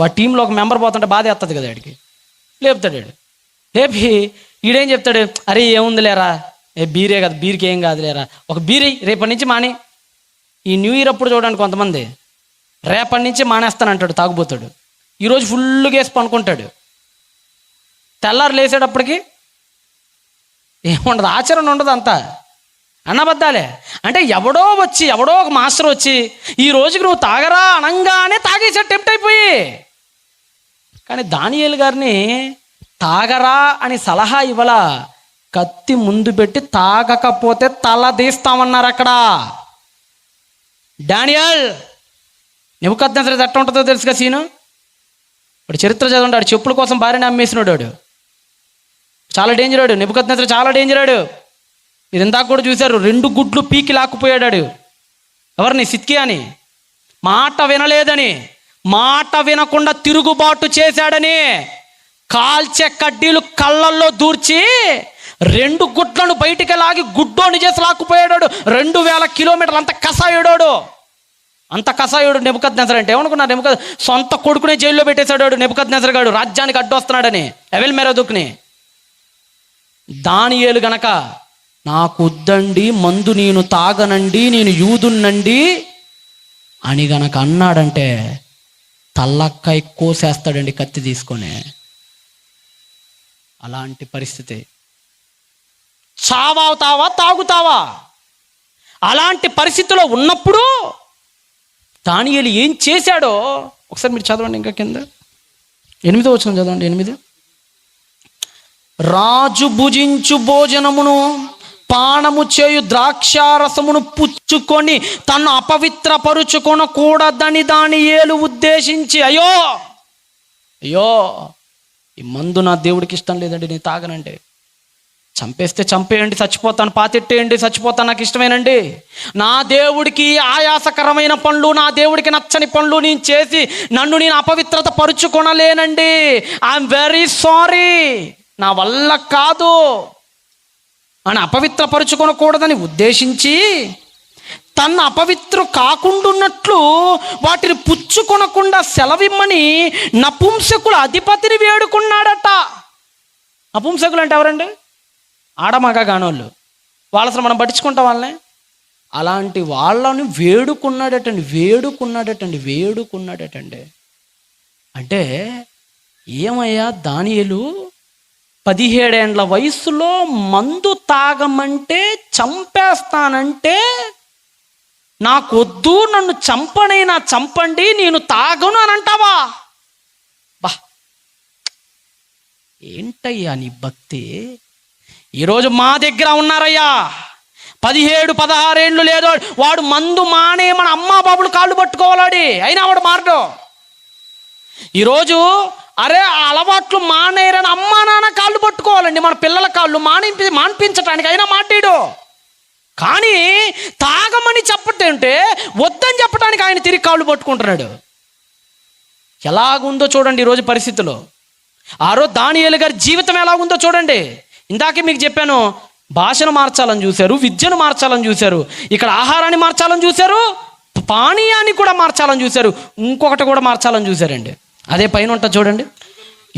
వాడి టీంలో ఒక మెంబర్ పోతుంటే బాధ వేస్తుంది కదా, వాడికి లేపుతాడు. లేపి ఈడేం చెప్తాడు, అరే ఏముంది లేరా, బీరే కదా, బీర్కి ఏం కాదు లేరా, ఒక బీరీ రేపటి నుంచి మాని. ఈ న్యూ ఇయర్ అప్పుడు చూడండి కొంతమంది రేపటి నుంచి మానేస్తానంటాడు, తాగుపోతాడు. ఈరోజు ఫుల్గా వేసి పనుకుంటాడు. తెల్లారు లేసేటప్పటికి ఏముండదు, ఆచరణ ఉండదు, అంతా అన్నబద్దాలే. అంటే ఎవడో ఒక మాస్టర్ వచ్చి ఈ రోజుకి నువ్వు తాగరా అనంగానే తాగేసే టెంప్ట్ అయిపోయి. కానీ దానియేలు గారిని తాగరా అని సలహా ఇవ్వాల, కత్తి ముందు పెట్టి తాగకపోతే తల తీస్తామన్నారు అక్కడ. డానియల్ నెబుకద్నెజరు ఎట్ట ఉంటుందో తెలుసుగా సీను. వాడు చరిత్ర చదవండి, వాడు చెప్పుల కోసం భార్యని అమ్మేసినాడు. వాడు చాలా డేంజరాడు, నెబుకద్నెజరు చాలా డేంజరాడు. మీరు ఇందాక కూడా చూశారు, 2 గుడ్లు పీకి లాక్కుపోయాడు. ఎవరిని? సిద్కియాని. మాట వినలేదని, మాట వినకుండా తిరుగుబాటు చేశాడని కాల్చే కడ్డీలు కళ్ళల్లో దూర్చి 2 గుడ్లను బయటికి లాగి గుడ్డోని చేసి లాక్కుపోయాడు. 2000 కిలోమీటర్లు అంత కసాయుడు నెబుకద్నెజరు అంటే. ఏమనుకున్నారు? సొంత కొడుకునే జైల్లో పెట్టేశాడు నెబుకద్నెజరు గాడు, రాజ్యానికి అడ్డొస్తున్నాడని ఎవెల్ మెరదుక్ని. దానియేలు గనక నాకు వద్దండి, మందు నేను తాగనండి, నేను యూదున్నండి అని గనక అన్నాడంటే తల్లకాయ కోసేస్తాడండి కత్తి తీసుకొని. అలాంటి పరిస్థితి. చావవుతావా తాగుతావా? అలాంటి పరిస్థితిలో ఉన్నప్పుడు దానియేలు ఏం చేశాడో ఒకసారి మీరు చదవండి. ఇంకా కింద 8వ వచనం చదవండి. 8 రాజు భుజించు భోజనమును పానము చేయు ద్రాక్షారసమును పుచ్చుకొని తను అపవిత్రపరుచుకొనకూడదని దానియేలు ఉద్దేశించి, అయ్యో ఈ మందు నా దేవుడికి ఇష్టం లేదండి, నేను తాగనండి. చంపేస్తే చంపేయండి, చచ్చిపోతాను, పాతెట్టేయండి, చచ్చిపోతాను, నాకు ఇష్టమేనండి. నా దేవుడికి ఆయాసకరమైన పనులు, నా దేవుడికి నచ్చని పనులు నేను చేసి నన్ను నేను అపవిత్రత పరుచుకొనలేనండి. ఐఎమ్ వెరీ సారీ, నా వల్ల కాదు అని అపవిత్రపరుచుకొనకూడదని ఉద్దేశించి తను అపవిత్రు కాకుండాన్నట్లు వాటిని పుచ్చుకొనకుండా సెలవిమ్మని నపుంసకుల అధిపతిని వేడుకున్నాడట. నపుంసకులు అంటే ఎవరండి? ఆడమగ గానోళ్ళు. వాళ్ళ అసలు మనం పట్టించుకుంటాం వాళ్ళని. అలాంటి వాళ్ళని వేడుకున్నాడటండి. అంటే ఏమయ్యా దానియేలు 17 ఏండ్ల వయసులో మందు తాగమంటే చంపేస్తానంటే నాకొద్దు, నన్ను చంపనైనా చంపండి, నేను తాగను అని అంటావా? బా ఏంటయ్యా నీ భక్తి? ఈరోజు మా దగ్గర ఉన్నారయ్యా 17-16 ఏండ్లు లేదో వాడు మందు మానే మన అమ్మా బాబులు కాళ్ళు పట్టుకోవాలాడి, అయినా వాడు మారడు. ఈరోజు అరే ఆ అలవాట్లు మానేరని అమ్మా నాన్న కాళ్ళు పట్టుకోవాలండి, మన పిల్లల కాళ్ళు మాన్పించటానికి అయినా మాట్లాడు. కానీ తాగమని చెప్పటంటే వద్దని చెప్పడానికి ఆయన తిరిగి కాళ్ళు పట్టుకుంటున్నాడు. ఎలాగుందో చూడండి ఈరోజు పరిస్థితుల్లో. దానియేలు గారి జీవితం ఎలాగుందో చూడండి. ఇందాకే మీకు చెప్పాను, భాషను మార్చాలని చూశారు, విద్యను మార్చాలని చూశారు, ఇక్కడ ఆహారాన్ని మార్చాలని చూశారు, పానీయాన్ని కూడా మార్చాలని చూశారు, ఇంకొకటి కూడా మార్చాలని చూశారండి. అదే పైన ఉంటుంది చూడండి.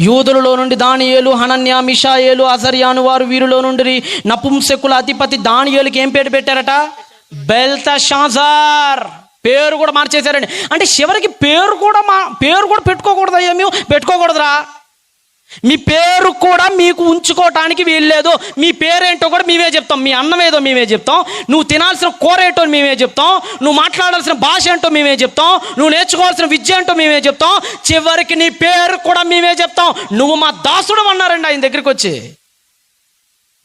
యూదులలో నుండి దానియేలు, హనన్య, మిషాయేలు, అజర్యాను వారు వీరిలో నుండి నపుంసకుల అధిపతి దానియేలుకి ఏం పేరు పెట్టారట? బెల్తషాజర్. పేరు కూడా మార్చేశారండి. అంటే చివరికి పేరు కూడా పెట్టుకోకూడదయ్యా, మేము పెట్టుకోకూడదురా. మీ పేరు కూడా మీకు ఉంచుకోవటానికి వీల్లేదు. మీ పేరేంటో కూడా మేమే చెప్తాం, మీ అన్నం ఏదో మేమే చెప్తాం, నువ్వు తినాల్సిన కూర ఏంటో మేమే చెప్తాం, నువ్వు మాట్లాడాల్సిన భాష ఏంటో మేమే చెప్తాం, నువ్వు నేర్చుకోవాల్సిన విద్య ఏంటో మేమే చెప్తాం, చివరికి నీ పేరు కూడా మేమే చెప్తాం. నువ్వు మా దాసుడు అన్నారండి ఆయన దగ్గరికి వచ్చి.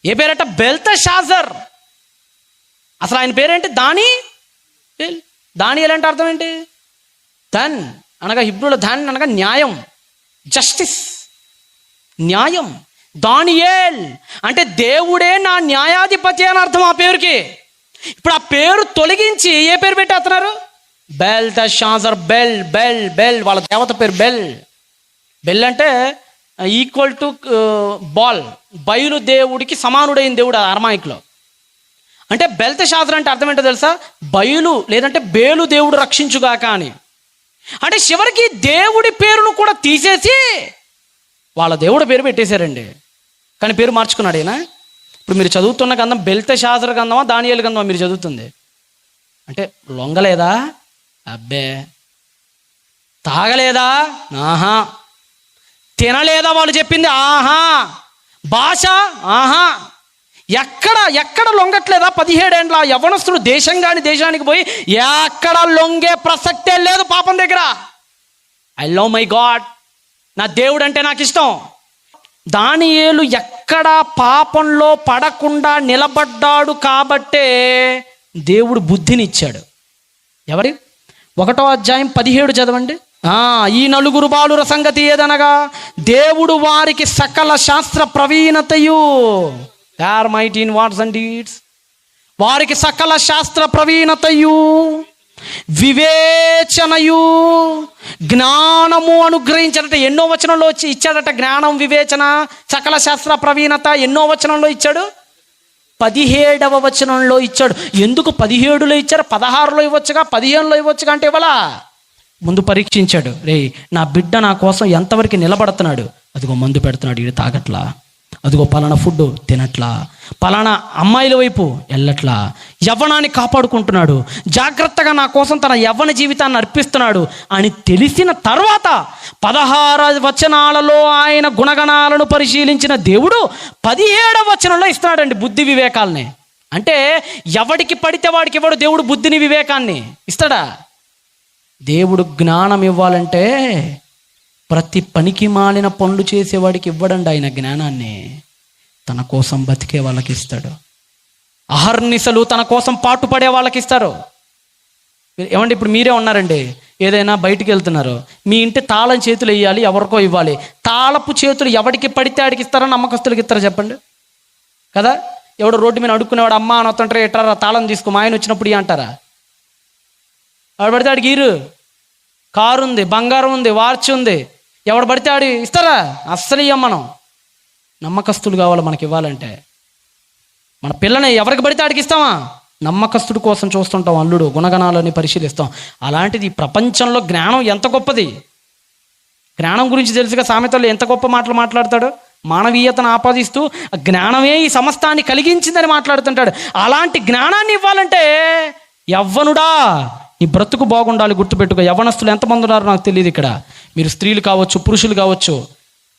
ఏ పేరట? బెల్తషాజర్. అసలు ఆయన పేరేంటి? దానియేల్ అంటే అర్థం ఏంటి? ధన్ అనగా హిబ్రూలో ధన్ అనగా న్యాయం, జస్టిస్, న్యాయం. దానియేల్ అంటే దేవుడే నా న్యాయాధిపతి అని అర్థం ఆ పేరుకి. ఇప్పుడు ఆ పేరు తొలగించి ఏ పేరు పెట్టేస్తున్నారు? బెల్తషాజర్. బెల్ బెల్ బెల్, వాళ్ళ దేవత పేరు బెల్. బెల్ అంటే ఈక్వల్ టు బాల్, బయలు దేవుడికి సమానుడైన దేవుడు అరమాయిక్లో. అంటే బెల్తషాజర్ అంటే అర్థం ఏంటో తెలుసా? బయలు లేదంటే బేలు దేవుడు రక్షించుగాక అని. అంటే చివరికి దేవుడి పేరును కూడా తీసేసి వాళ్ళ దేవుడి పేరు పెట్టేశారండి. కానీ పేరు మార్చుకున్నాడు ఈయన. ఇప్పుడు మీరు చదువుతున్న గ్రంథం బెల్తషాజర్ గ్రంథమా దానియేలు గ్రంథమా మీరు చదువుతుంది? అంటే లొంగలేదా? అబ్బే. తాగలేదా? ఆహా. తినలేదా వాళ్ళు చెప్పింది? ఆహా. భాష? ఆహా. ఎక్కడ లొంగట్లేదా? 17 ఏండ్ల యవ్వనస్తుడు దేశానికి పోయి ఎక్కడ లొంగే ప్రసక్తే లేదు పాపం దగ్గర. ఐ లవ్ మై గాడ్, నా దేవుడు అంటే నాకు ఇష్టం. దానియేలు ఎక్కడ పాపంలో పడకుండా నిలబడ్డాడు కాబట్టే దేవుడు బుద్ధిని ఇచ్చాడు. ఎవరి? 1వ అధ్యాయం 17 చదవండి. ఈ 4 బాలుర సంగతి ఏదనగా దేవుడు వారికి సకల శాస్త్ర ప్రవీణతయు, they are mighty in words and deeds, వారికి సకల శాస్త్ర ప్రవీణతయు, వివేచనయు, జ్ఞానము అనుగ్రహించాడట. ఎన్నో వచనంలో వచ్చి ఇచ్చాడట జ్ఞానం, వివేచన, సకల శాస్త్ర ప్రవీణత. ఎన్నో వచనంలో ఇచ్చాడు? 17వ వచనంలో ఇచ్చాడు. ఎందుకు 17లో ఇచ్చారు? 16లో ఇవ్వచ్చుగా, 15లో ఇవ్వచ్చుగా. అంటే ఇవ్వలా. ముందు పరీక్షించాడు. రే, నా బిడ్డ నా కోసం ఎంతవరకు నిలబడుతున్నాడు? అదిగో మందు పెడుతున్నాడు, ఇది తాగట్లా. అదిగో పలానా ఫుడ్ తినట్లా, పలానా అమ్మాయిల వైపు వెళ్ళట్లా, యవ్వనాన్ని కాపాడుకుంటున్నాడు, జాగ్రత్తగా నా కోసం తన యవ్వన జీవితాన్ని అర్పిస్తున్నాడు అని తెలిసిన తర్వాత 16 వచనాలలో ఆయన గుణగణాలను పరిశీలించిన దేవుడు 17వ వచనంలో ఇస్తున్నాడండి బుద్ధి వివేకాలని. అంటే ఎవడికి పడితే వాడికి ఇవ్వడు దేవుడు బుద్ధిని వివేకాన్ని. ఇస్తాడా? దేవుడు జ్ఞానం ఇవ్వాలంటే ప్రతి పనికి మాలిన పనులు చేసేవాడికి ఇవ్వడండి ఆయన జ్ఞానాన్ని. తన కోసం బతికే వాళ్ళకి ఇస్తాడు. అహర్నిశలు తన కోసం పాటుపడే వాళ్ళకి ఇస్తారు. ఏమండి, ఇప్పుడు మీరే ఉన్నారండి, ఏదైనా బయటికి వెళ్తున్నారు, మీ ఇంటి తాళం చేతులు వేయాలి, ఎవరికో ఇవ్వాలి. తాళపు చేతులు ఎవడికి పడితే ఆడికి ఇస్తారా? నమ్మకస్తులకి ఇస్తారా చెప్పండి కదా? ఎవడు రోడ్డు మీద అడుక్కునేవాడు అమ్మ అని వస్తుంటారు, ఎట్టారా తాళం తీసుకో మా ఆయన వచ్చినప్పుడు అంటారా? ఎవడు పడితే ఆడికి ఇరు. కారు ఉంది, బంగారం ఉంది, వాచ్ ఉంది, ఎవడు పడితే ఆడి ఇస్తారా? అస్సలు ఇవ్వం మనం. నమ్మకస్తులు కావాలి మనకి ఇవ్వాలంటే. మన పిల్లని ఎవరికి పడితే ఆడికి ఇస్తామా? నమ్మకస్తుడి కోసం చూస్తుంటాం, అల్లుడు గుణగణాలని పరిశీలిస్తాం. అలాంటిది ఈ ప్రపంచంలో జ్ఞానం ఎంత గొప్పది. జ్ఞానం గురించి తెలుసుగా సామెతల్లో ఎంత గొప్ప మాటలు మాట్లాడతాడు. మానవీయతను ఆపాదిస్తూ జ్ఞానమే ఈ సమస్తాన్ని కలిగించిందని మాట్లాడుతుంటాడు. అలాంటి జ్ఞానాన్ని ఇవ్వాలంటే యవ్వనుడా నీ బ్రతుకు బాగుండాలి. గుర్తుపెట్టుకో. యవ్వనస్తులు ఎంతమంది ఉన్నారో నాకు తెలియదు ఇక్కడ. మీరు స్త్రీలు కావచ్చు, పురుషులు కావచ్చు,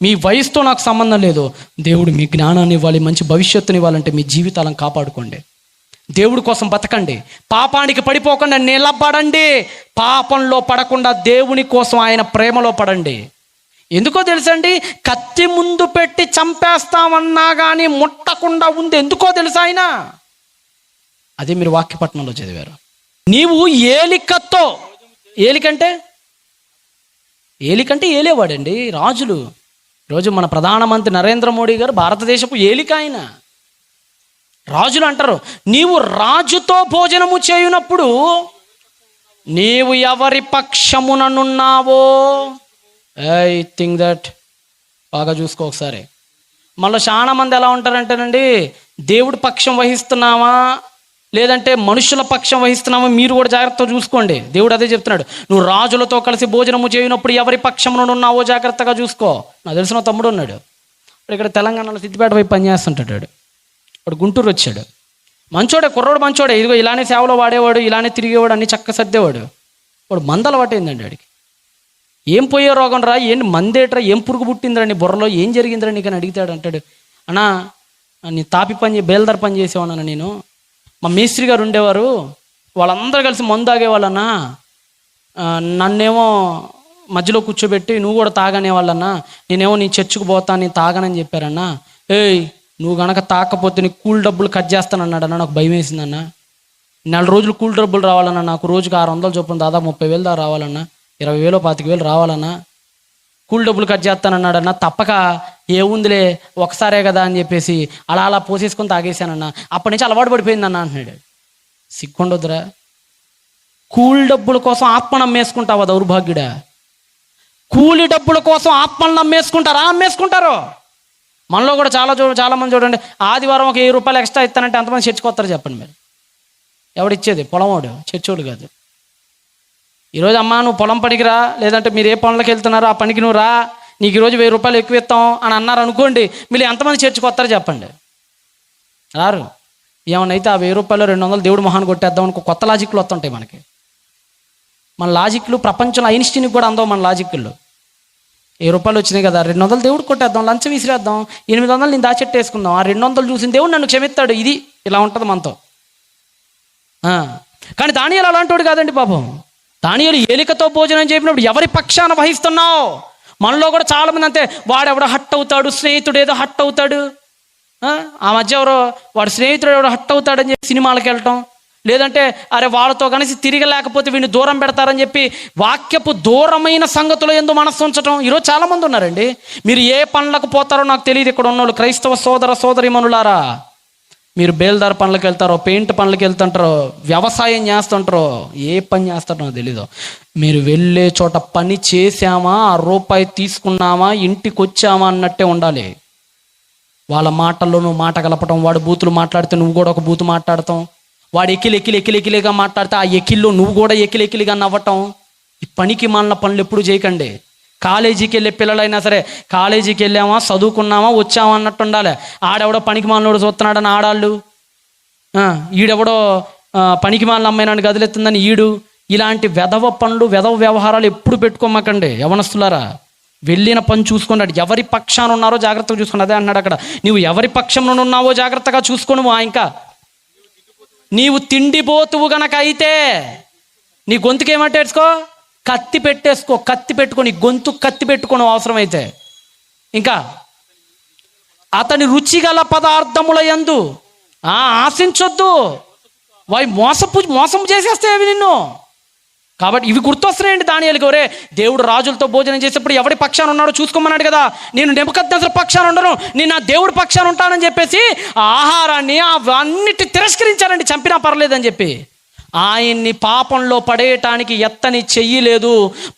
మీ వయసుతో నాకు సంబంధం లేదు. దేవుడు మీ జ్ఞానాన్ని ఇవ్వాలి, మంచి భవిష్యత్తుని ఇవ్వాలంటే మీ జీవితాలను కాపాడుకోండి. దేవుడి కోసం బతకండి. పాపానికి పడిపోకుండా నిలబడండి. పాపంలో పడకుండా దేవుని కోసం ఆయన ప్రేమలో పడండి. ఎందుకో తెలుసండి, కత్తి ముందు పెట్టి చంపేస్తామన్నా కానీ ముట్టకుండా ఉంది. ఎందుకో తెలుసా ఆయన? అదే మీరు వాక్యపట్నంలో చదివారు. నీవు ఏలికతో, ఏలికంటే ఏలేవాడండి రాజులు. ఈరోజు మన ప్రధానమంత్రి నరేంద్ర మోడీ గారు భారతదేశపు ఏలిక. ఆయన రాజులు అంటారు. నీవు రాజుతో భోజనము చేయునప్పుడు నీవు ఎవరి పక్షముననున్నావో ఐ థింక్ దట్ బాగా చూసుకో ఒకసారి. మళ్ళీ చాలా మంది ఎలా ఉంటారంటేనండి, దేవుడి పక్షం వహిస్తున్నావా లేదంటే మనుషుల పక్షం వహిస్తున్నామో మీరు కూడా జాగ్రత్తగా చూసుకోండి. దేవుడు అదే చెప్తున్నాడు. నువ్వు రాజులతో కలిసి భోజనము చేయనప్పుడు ఎవరి పక్షంలో ఉన్నావో జాగ్రత్తగా చూసుకో. నాకు తెలిసిన తమ్ముడు ఉన్నాడు, ఇక్కడ తెలంగాణలో సిద్దిపేట వైపు పనిచేస్తుంటాడు. వాడు గుంటూరు వచ్చాడు. మంచోడే, కుర్రోడు మంచోడే. ఇదిగో ఇలానే సేవలో వాడేవాడు, ఇలానే తిరిగేవాడు, అన్ని చక్క సర్దేవాడు. వాడు మందల పట్టేందండి వాడికి. ఏం పోయే రోగం రా, ఏంటి మందేట్రా, ఏం పురుగు పుట్టిందిరా నీ బుర్రలో, ఏం జరిగిందిరా నీకు అని అడిగితాడు. అంటాడు, అన్నా నీ తాపి బేల్దార్ పని చేసేవాళ్ళన్నా నేను. మా మేస్త్రి గారు ఉండేవారు, వాళ్ళందరూ కలిసి మందు తాగేవాళ్ళన్నా, నన్నేమో మధ్యలో కూర్చోబెట్టి నువ్వు కూడా తాగనేవాళ్ళన్నా, నేనేమో నీ చర్చికి పోతా, నేను తాగనని చెప్పారన్నా. ఏయ్ నువ్వు గనక తాకపోతే నీ కూల్ డబ్బులు కట్ చేస్తానన్నాడు అన్న. నాకు భయం వేసిందన్న. 4 రోజులు కూల్ డబ్బులు రావాలన్నా, నాకు రోజుకి 600 చొప్పున దాదాపు 30,000 దాకా రావాలన్నా, 20,000 25,000 రావాలన్నా. కూల్ డబ్బులు కట్ చేస్తానన్నాడన్నా. తప్పక ఏముందిలే ఒకసారే కదా అని చెప్పేసి అలా పోసేసుకొని తాగేశానన్నా. అప్పటి నుంచి అలవాటు పడిపోయిందన్న అంటున్నాడు. సిగ్గుండొద్దురా, కూల్ డబ్బుల కోసం ఆత్మను అమ్మేసుకుంటావా దౌర్భాగ్యుడా? కూలి డబ్బుల కోసం ఆత్మలను అమ్మేసుకుంటారా? అమ్మేసుకుంటారు. మనలో కూడా చాలామంది చూడండి, ఆదివారం ఒక 1000 రూపాయలు ఎక్స్ట్రా ఇస్తానంటే ఎంతమంది చర్చికి వస్తారు చెప్పండి మీరు? ఎవడిచ్చేది? పొలంవాడు, చర్చోడు కాదు. ఈరోజు అమ్మా నువ్వు పొలం పనికి రా, లేదంటే మీరు ఏ పనులకు వెళ్తున్నారో ఆ పనికి నువ్వు రా, నీకు ఈరోజు 1000 రూపాయలు ఎక్కువ ఇస్తాం అని అన్నారు అనుకోండి, మీరు ఎంతమంది చర్చికి వస్తారు చెప్పండి? రారు. ఏమన్నైతే ఆ 1000 రూపాయలు 200 దేవుడు మొహాన్ని కొట్టేద్దాం అనుకో కొత్త లాజిక్లు వస్తుంటాయి మనకి. మన లాజిక్లు ప్రపంచంలో ఐన్స్టీన్కి కూడా అందవు మన లాజిక్లు. 1000 రూపాయలు వచ్చినాయి కదా, 200 దేవుడు కొట్టేద్దాం, లంచం విసిరేద్దాం, 800 నేను దాచెట్టేసుకుందాం, ఆ 200 చూసిన దేవుడు నన్ను క్షమిస్తాడు. ఇది ఇలా ఉంటుంది మనతో. కానీ దానియేలు అలాంటోడు కాదండి పాపం. దానియేలు ఏలికతో భోజనం చెప్పినప్పుడు ఎవరి పక్షాన వహిస్తున్నావు? మనలో కూడా చాలామంది అంతే, వాడెవడో హట్ అవుతాడు, స్నేహితుడు ఏదో హట్ అవుతాడు. ఆ మధ్య ఎవరో వాడు స్నేహితుడు ఎవడో హట్ అవుతాడని చెప్పి సినిమాలకు వెళ్ళటం, లేదంటే అరే వాళ్ళతో కలిసి తిరగలేకపోతే వీడిని దూరం పెడతారని చెప్పి వాక్యపు దూరమైన సంగతులు ఎందు మనస్సు ఉంచటం. ఈరోజు చాలామంది ఉన్నారండి. మీరు ఏ పనులకు పోతారో నాకు తెలియదు. ఇక్కడ ఉన్నోళ్ళు క్రైస్తవ సోదర సోదరీమణులారా, మీరు బేల్దార్ పనులకు వెళ్తారో, పెయింట్ పనులకు వెళ్తుంటారో, వ్యవసాయం చేస్తుంటారో, ఏ పని చేస్తారో నాకు తెలీదు. మీరు వెళ్ళే చోట పని చేసామా, ఆ రూపాయి తీసుకున్నామా, ఇంటికి వచ్చామా అన్నట్టే ఉండాలి. వాళ్ళ మాటల్లో నువ్వు మాట కలపటం, వాడు బూతులు మాట్లాడితే నువ్వు కూడా ఒక బూతు మాట్లాడతాం, వాడు ఎక్కిలిగా మాట్లాడితే ఆ ఎక్కిల్లో నువ్వు కూడా ఎక్కిలిగా నవ్వటం. ఈ పనికి మాలిన పనులు ఎప్పుడు చేయకండి. కాలేజీకి వెళ్ళే పిల్లలైనా సరే, కాలేజీకి వెళ్ళామా, చదువుకున్నామా, వచ్చామా అన్నట్టు ఉండాలి. ఆడెవడో పనికి మాలినోడు చూస్తున్నాడని ఆడాళ్ళు, ఈడెవడో పనికి మాలిన అమ్మాయి నన్ను గదిలెత్తుందని ఈడు, ఇలాంటి వెధవ పనులు వెధవ వ్యవహారాలు ఎప్పుడు పెట్టుకోమాకండి యవనస్తులారా. వెళ్ళిన పని చూసుకున్నాడు. ఎవరి పక్షాన ఉన్నారో జాగ్రత్తగా చూసుకుని, అదే అన్నాడు అక్కడ, నువ్వు ఎవరి పక్షంలో ఉన్నావో జాగ్రత్తగా చూసుకుని. ఇంకా నీవు తిండిపోతువు గనక అయితే నీ గొంతుకు ఏమంటేసుకో, కత్తి పెట్టేసుకో, కత్తి పెట్టుకో, నీ గొంతు కత్తి పెట్టుకోను అవసరమైతే. ఇంకా అతని రుచిగల పదార్థముల యందు ఆశించొద్దు, వాయి మోసం చేసేస్తే అవి నిన్ను. కాబట్టి ఇవి గుర్తొస్తున్నాయండి దానియేలుకి. ఒరే దేవుడు రాజులతో భోజనం చేసేప్పుడు ఎవరి పక్షాన ఉన్నాడో చూసుకోమన్నాడు కదా. నేను నెబుకద్నెజరు పక్షాన ఉండను, నేను నా దేవుడి పక్షాన ఉంటానని చెప్పేసి ఆహారాన్ని అవన్నిటి తిరస్కరించారండి. చంపినా పర్లేదని చెప్పి ఆయన్ని పాపంలో పడేయటానికి ఎత్తని చెయ్యి లేదు,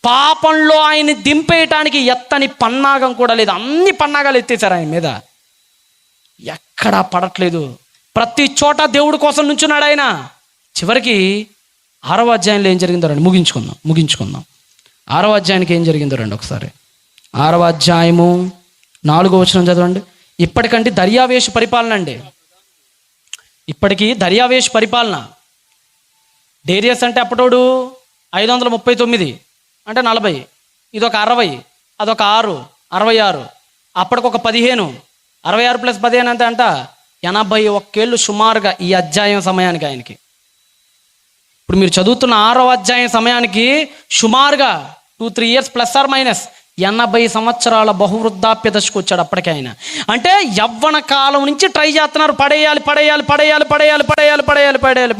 పాపంలో ఆయన్ని దింపేయటానికి ఎత్తని పన్నాగం కూడా లేదు. అన్ని పన్నాగాలు ఎత్తేసారు ఆయన మీద, ఎక్కడా పడట్లేదు. ప్రతి చోట దేవుడి కోసం నుంచున్నాడు ఆయన. చివరికి 6వ అధ్యాయంలో ఏం జరిగిందో రండి, ముగించుకుందాం. 6వ అధ్యాయానికి ఏం జరిగిందో రండి ఒకసారి. 6వ అధ్యాయము 4వ వచనం చదవండి. ఇప్పటికంటే దర్యావేషు పరిపాలన అండి. ఇప్పటికీ దర్యావేషు పరిపాలన. డేరియస్ అంటే అప్పటోడు 539 అంటే 40, ఇదొక 60, అదొక 6, 66, అప్పటికొక 15, 66 + 15 అంతే అంట 81 ఏళ్ళు సుమారుగా ఈ అధ్యాయం సమయానికి ఆయనకి. ఇప్పుడు మీరు చదువుతున్న 6వ అధ్యాయం సమయానికి సుమారుగా 2-3 ఇయర్స్ +- 80 సంవత్సరాల బహువృద్ధాప్య దశకు వచ్చాడు అప్పటికే ఆయన. అంటే యవ్వన కాలం నుంచి ట్రై చేస్తున్నారు,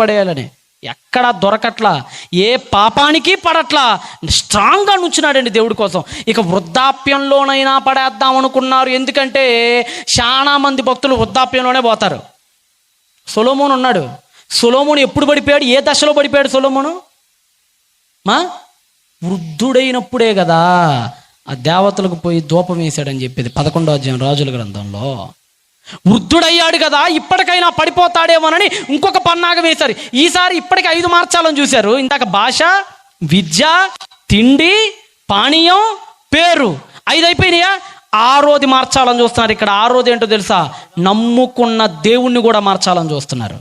పడేయాలని. ఎక్కడా దొరకట్లా, ఏ పాపానికి పడట్లా. స్ట్రాంగ్గా నుంచున్నాడండి దేవుడి కోసం. ఇక వృద్ధాప్యంలోనైనా పడేద్దాం అనుకున్నారు. ఎందుకంటే చాలా మంది భక్తులు వృద్ధాప్యంలోనే పోతారు. సొలొమోను ఉన్నాడు. సొలొమోను ఎప్పుడు పడిపోయాడు? ఏ దశలో పడిపోయాడు సొలొమోను? వృద్ధుడైనప్పుడే కదా ఆ దేవతలకు పోయి ధూపం వేశాడని చెప్పేది 11వ అధ్యాయం రాజుల గ్రంథంలో. వృద్ధుడయ్యాడు కదా, ఇప్పటికైనా పడిపోతాడేమోనని ఇంకొక పన్నాగం వేశారు. ఈసారి ఇప్పటికి 5 మార్చాలని చూశారు. ఇందాక భాష, విద్య, తిండి, పానీయం, పేరు 5 అయిపోయినాయా? 6వది మార్చాలని చూస్తున్నారు. ఇక్కడ 6వది ఏంటో తెలుసా? నమ్ముకున్న దేవుణ్ణి కూడా మార్చాలని చూస్తున్నారు.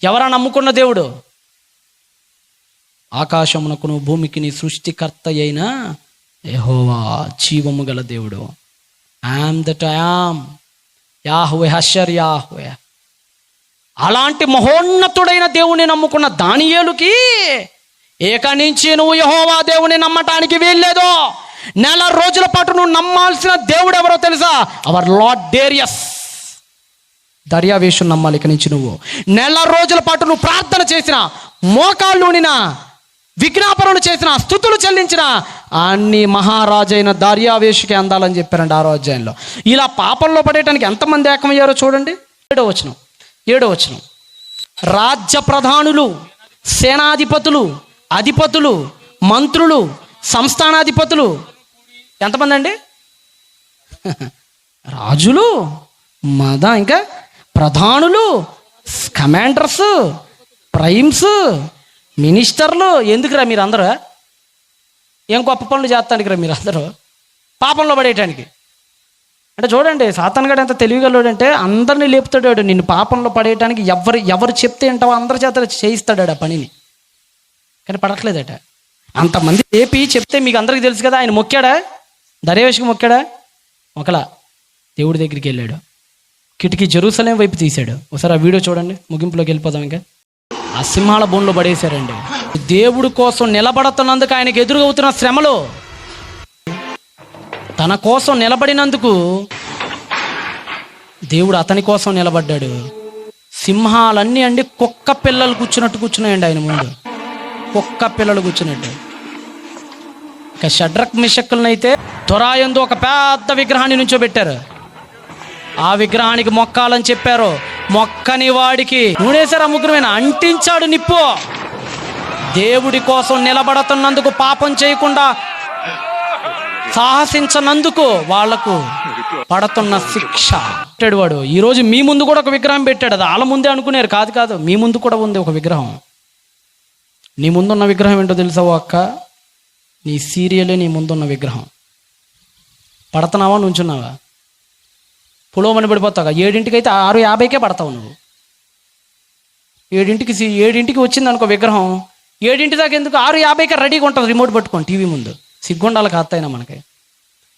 ఎవరా నమ్ముకున్న దేవుడు? ఆకాశమునకును భూమికి నీ సృష్టికర్త అయిన యెహోవా జీవము గల దేవుడు, I am that I am, Yahweh Asher Yahweh. అలాంటి మహోన్నతుడైన దేవుని నమ్ముకున్న దానియేలుకి ఏక నుంచి నువ్వు యెహోవా దేవుని నమ్మటానికి వీల్లేదు. 4 రోజుల పాటు నువ్వు నమ్మాల్సిన దేవుడు ఎవరో తెలుసా? Our Lord Darius. దర్యావేషుని నమ్మాలి. ఇక నుంచి నువ్వు 4 రోజుల పాటు నువ్వు ప్రార్థన చేసిన, మోకాళ్ళునినా, విజ్ఞాపనలు చేసిన, స్తుతులు చెల్లించిన అన్ని మహారాజైన దర్యావేషుకి అందాలని చెప్పారండి 6వ అధ్యాయంలో. ఇలా పాపంలో పడేయడానికి ఎంతమంది ఏకమయ్యారో చూడండి. 7వ వచనం. రాజ్య ప్రధానులు, సేనాధిపతులు, అధిపతులు, మంత్రులు, సంస్థానాధిపతులు ఎంతమంది అండి? రాజులు, ఇంకా ప్రధానులు, కమాండర్స్, ప్రైమ్స్, మినిస్టర్లు. ఎందుకురా మీరు అందరూ? ఏం గొప్ప పనులు చేస్తానికి రా మీరు అందరూ? పాపంలో పడేయటానికి. అంటే చూడండి, సాతానుగాడు ఎంత తెలివిగలడంటే అందరినీ లేపుతాడు. నిన్ను పాపంలో పడేయటానికి ఎవరు చెప్తే ఏంటావో అందరి చేత చేయిస్తాడు ఆ పనిని. కానీ పడట్లేదట. అంతమంది లేపి చెప్తే మీకు అందరికీ తెలుసు కదా, ఆయన మొక్కాడా? దర్యావేషుకి మొక్కాడా? ఒకలా దేవుడి దగ్గరికి వెళ్ళాడు, కిటికీ జెరూసలేం వైపు తీశాడు. ఒకసారి ఆ వీడియో చూడండి, ముగింపులోకి వెళ్ళిపోదాం. ఇంకా ఆ సింహాల బోన్లో పడేశారండి. దేవుడి కోసం నిలబడుతున్నందుకు ఆయనకు ఎదురవుతున్న శ్రమలు, తన కోసం నిలబడినందుకు దేవుడు అతని కోసం నిలబడ్డాడు. సింహాలన్నీ అండి కుక్క పిల్లలు కూర్చున్నాయండి ఆయన ముందు. కుక్క పిల్లలు కూర్చున్నట్టు. ఇక షడ్రక్ మిషక్కులను అయితే త్వరాయందు ఒక పెద్ద విగ్రహాన్ని నుంచోబెట్టారు. ఆ విగ్రహానికి మొక్కాలని చెప్పారు. మొక్కని వాడికి నూనెసారు. ఆ ముగ్గురమైన అంటించాడు నిప్పు. దేవుడి కోసం నిలబడుతున్నందుకు, పాపం చేయకుండా సాహసించనందుకు వాళ్లకు పడుతున్న శిక్ష పెట్టాడు వాడు. ఈరోజు మీ ముందు కూడా ఒక విగ్రహం పెట్టాడు. అది వాళ్ళ ముందే అనుకునేరు. కాదు, మీ ముందు కూడా ఉంది ఒక విగ్రహం. నీ ముందున్న విగ్రహం ఏంటో తెలుసా అక్క? నీ సీరియలే నీ ముందున్న విగ్రహం. పడుతున్నావా, నుంచున్నావా? పులోమని పడిపోతావు. 7ంటికి అయితే 6:50కే పడతావు నువ్వు. 7ంటికి వచ్చింది అనుకో విగ్రహం. 7ంటి దాకా ఎందుకు? 6:50కే రెడీగా ఉంటుంది రిమోట్ పట్టుకొని టీవీ ముందు. సిగ్గుండాలి కాస్తైనా మనకి.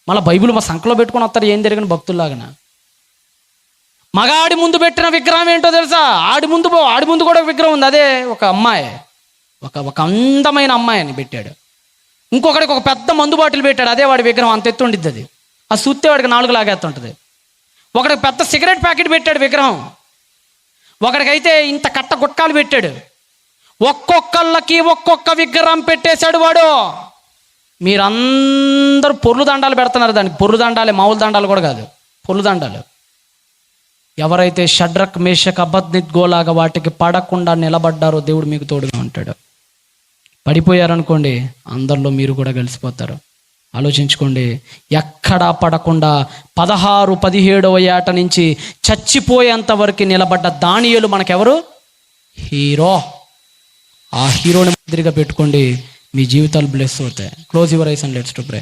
మళ్ళీ బైబిల్ మా సంకలో పెట్టుకొని వస్తారు ఏం జరిగిన భక్తుల్లాగా. మగాడి ముందు పెట్టిన విగ్రహం ఏంటో తెలుసా? ఆడి ముందు కూడా విగ్రహం ఉంది. అదే ఒక అమ్మాయి, ఒక అందమైన అమ్మాయిని పెట్టాడు. ఇంకొకడికి ఒక పెద్ద మందు బాటిల్ పెట్టాడు. అదే వాడి విగ్రహం. అంత ఎత్తు ఉండిద్ది అది. ఆ సుత్తే వాడికి 4 లాగేస్తుంటుంది. ఒకడికి పెద్ద సిగరెట్ ప్యాకెట్ పెట్టాడు విగ్రహం. ఒకడికైతే ఇంత కట్ట గుట్కాలు పెట్టాడు. ఒక్కొక్కళ్ళకి ఒక్కొక్క విగ్రహం పెట్టేశాడు వాడు. మీరందరూ పొర్లు దండాలు పెడుతున్నారు దానికి. పొర్లు దండాలే, మామూలు దండాలు కూడా కాదు, పొర్లు దండాలు. ఎవరైతే షడ్రక్ మేషక్ అబద్నిద్గోలాగా వాటికి పడకుండా నిలబడ్డారో దేవుడు మీకు తోడుగా ఉంటాడు. పడిపోయారనుకోండి, అందరిలో మీరు కూడా కలిసిపోతారు. ఆలోచించుకోండి. ఎక్కడా పడకుండా 16, 17వ ఏట నుంచి చచ్చిపోయేంత వరకు నిలబడ్డ దానియేలు మనకెవరు? హీరో. ఆ హీరోని మాదిరిగా పెట్టుకోండి, మీ జీవితాలు బ్లెస్ అవుతాయి. Close your eyes and let's to pray.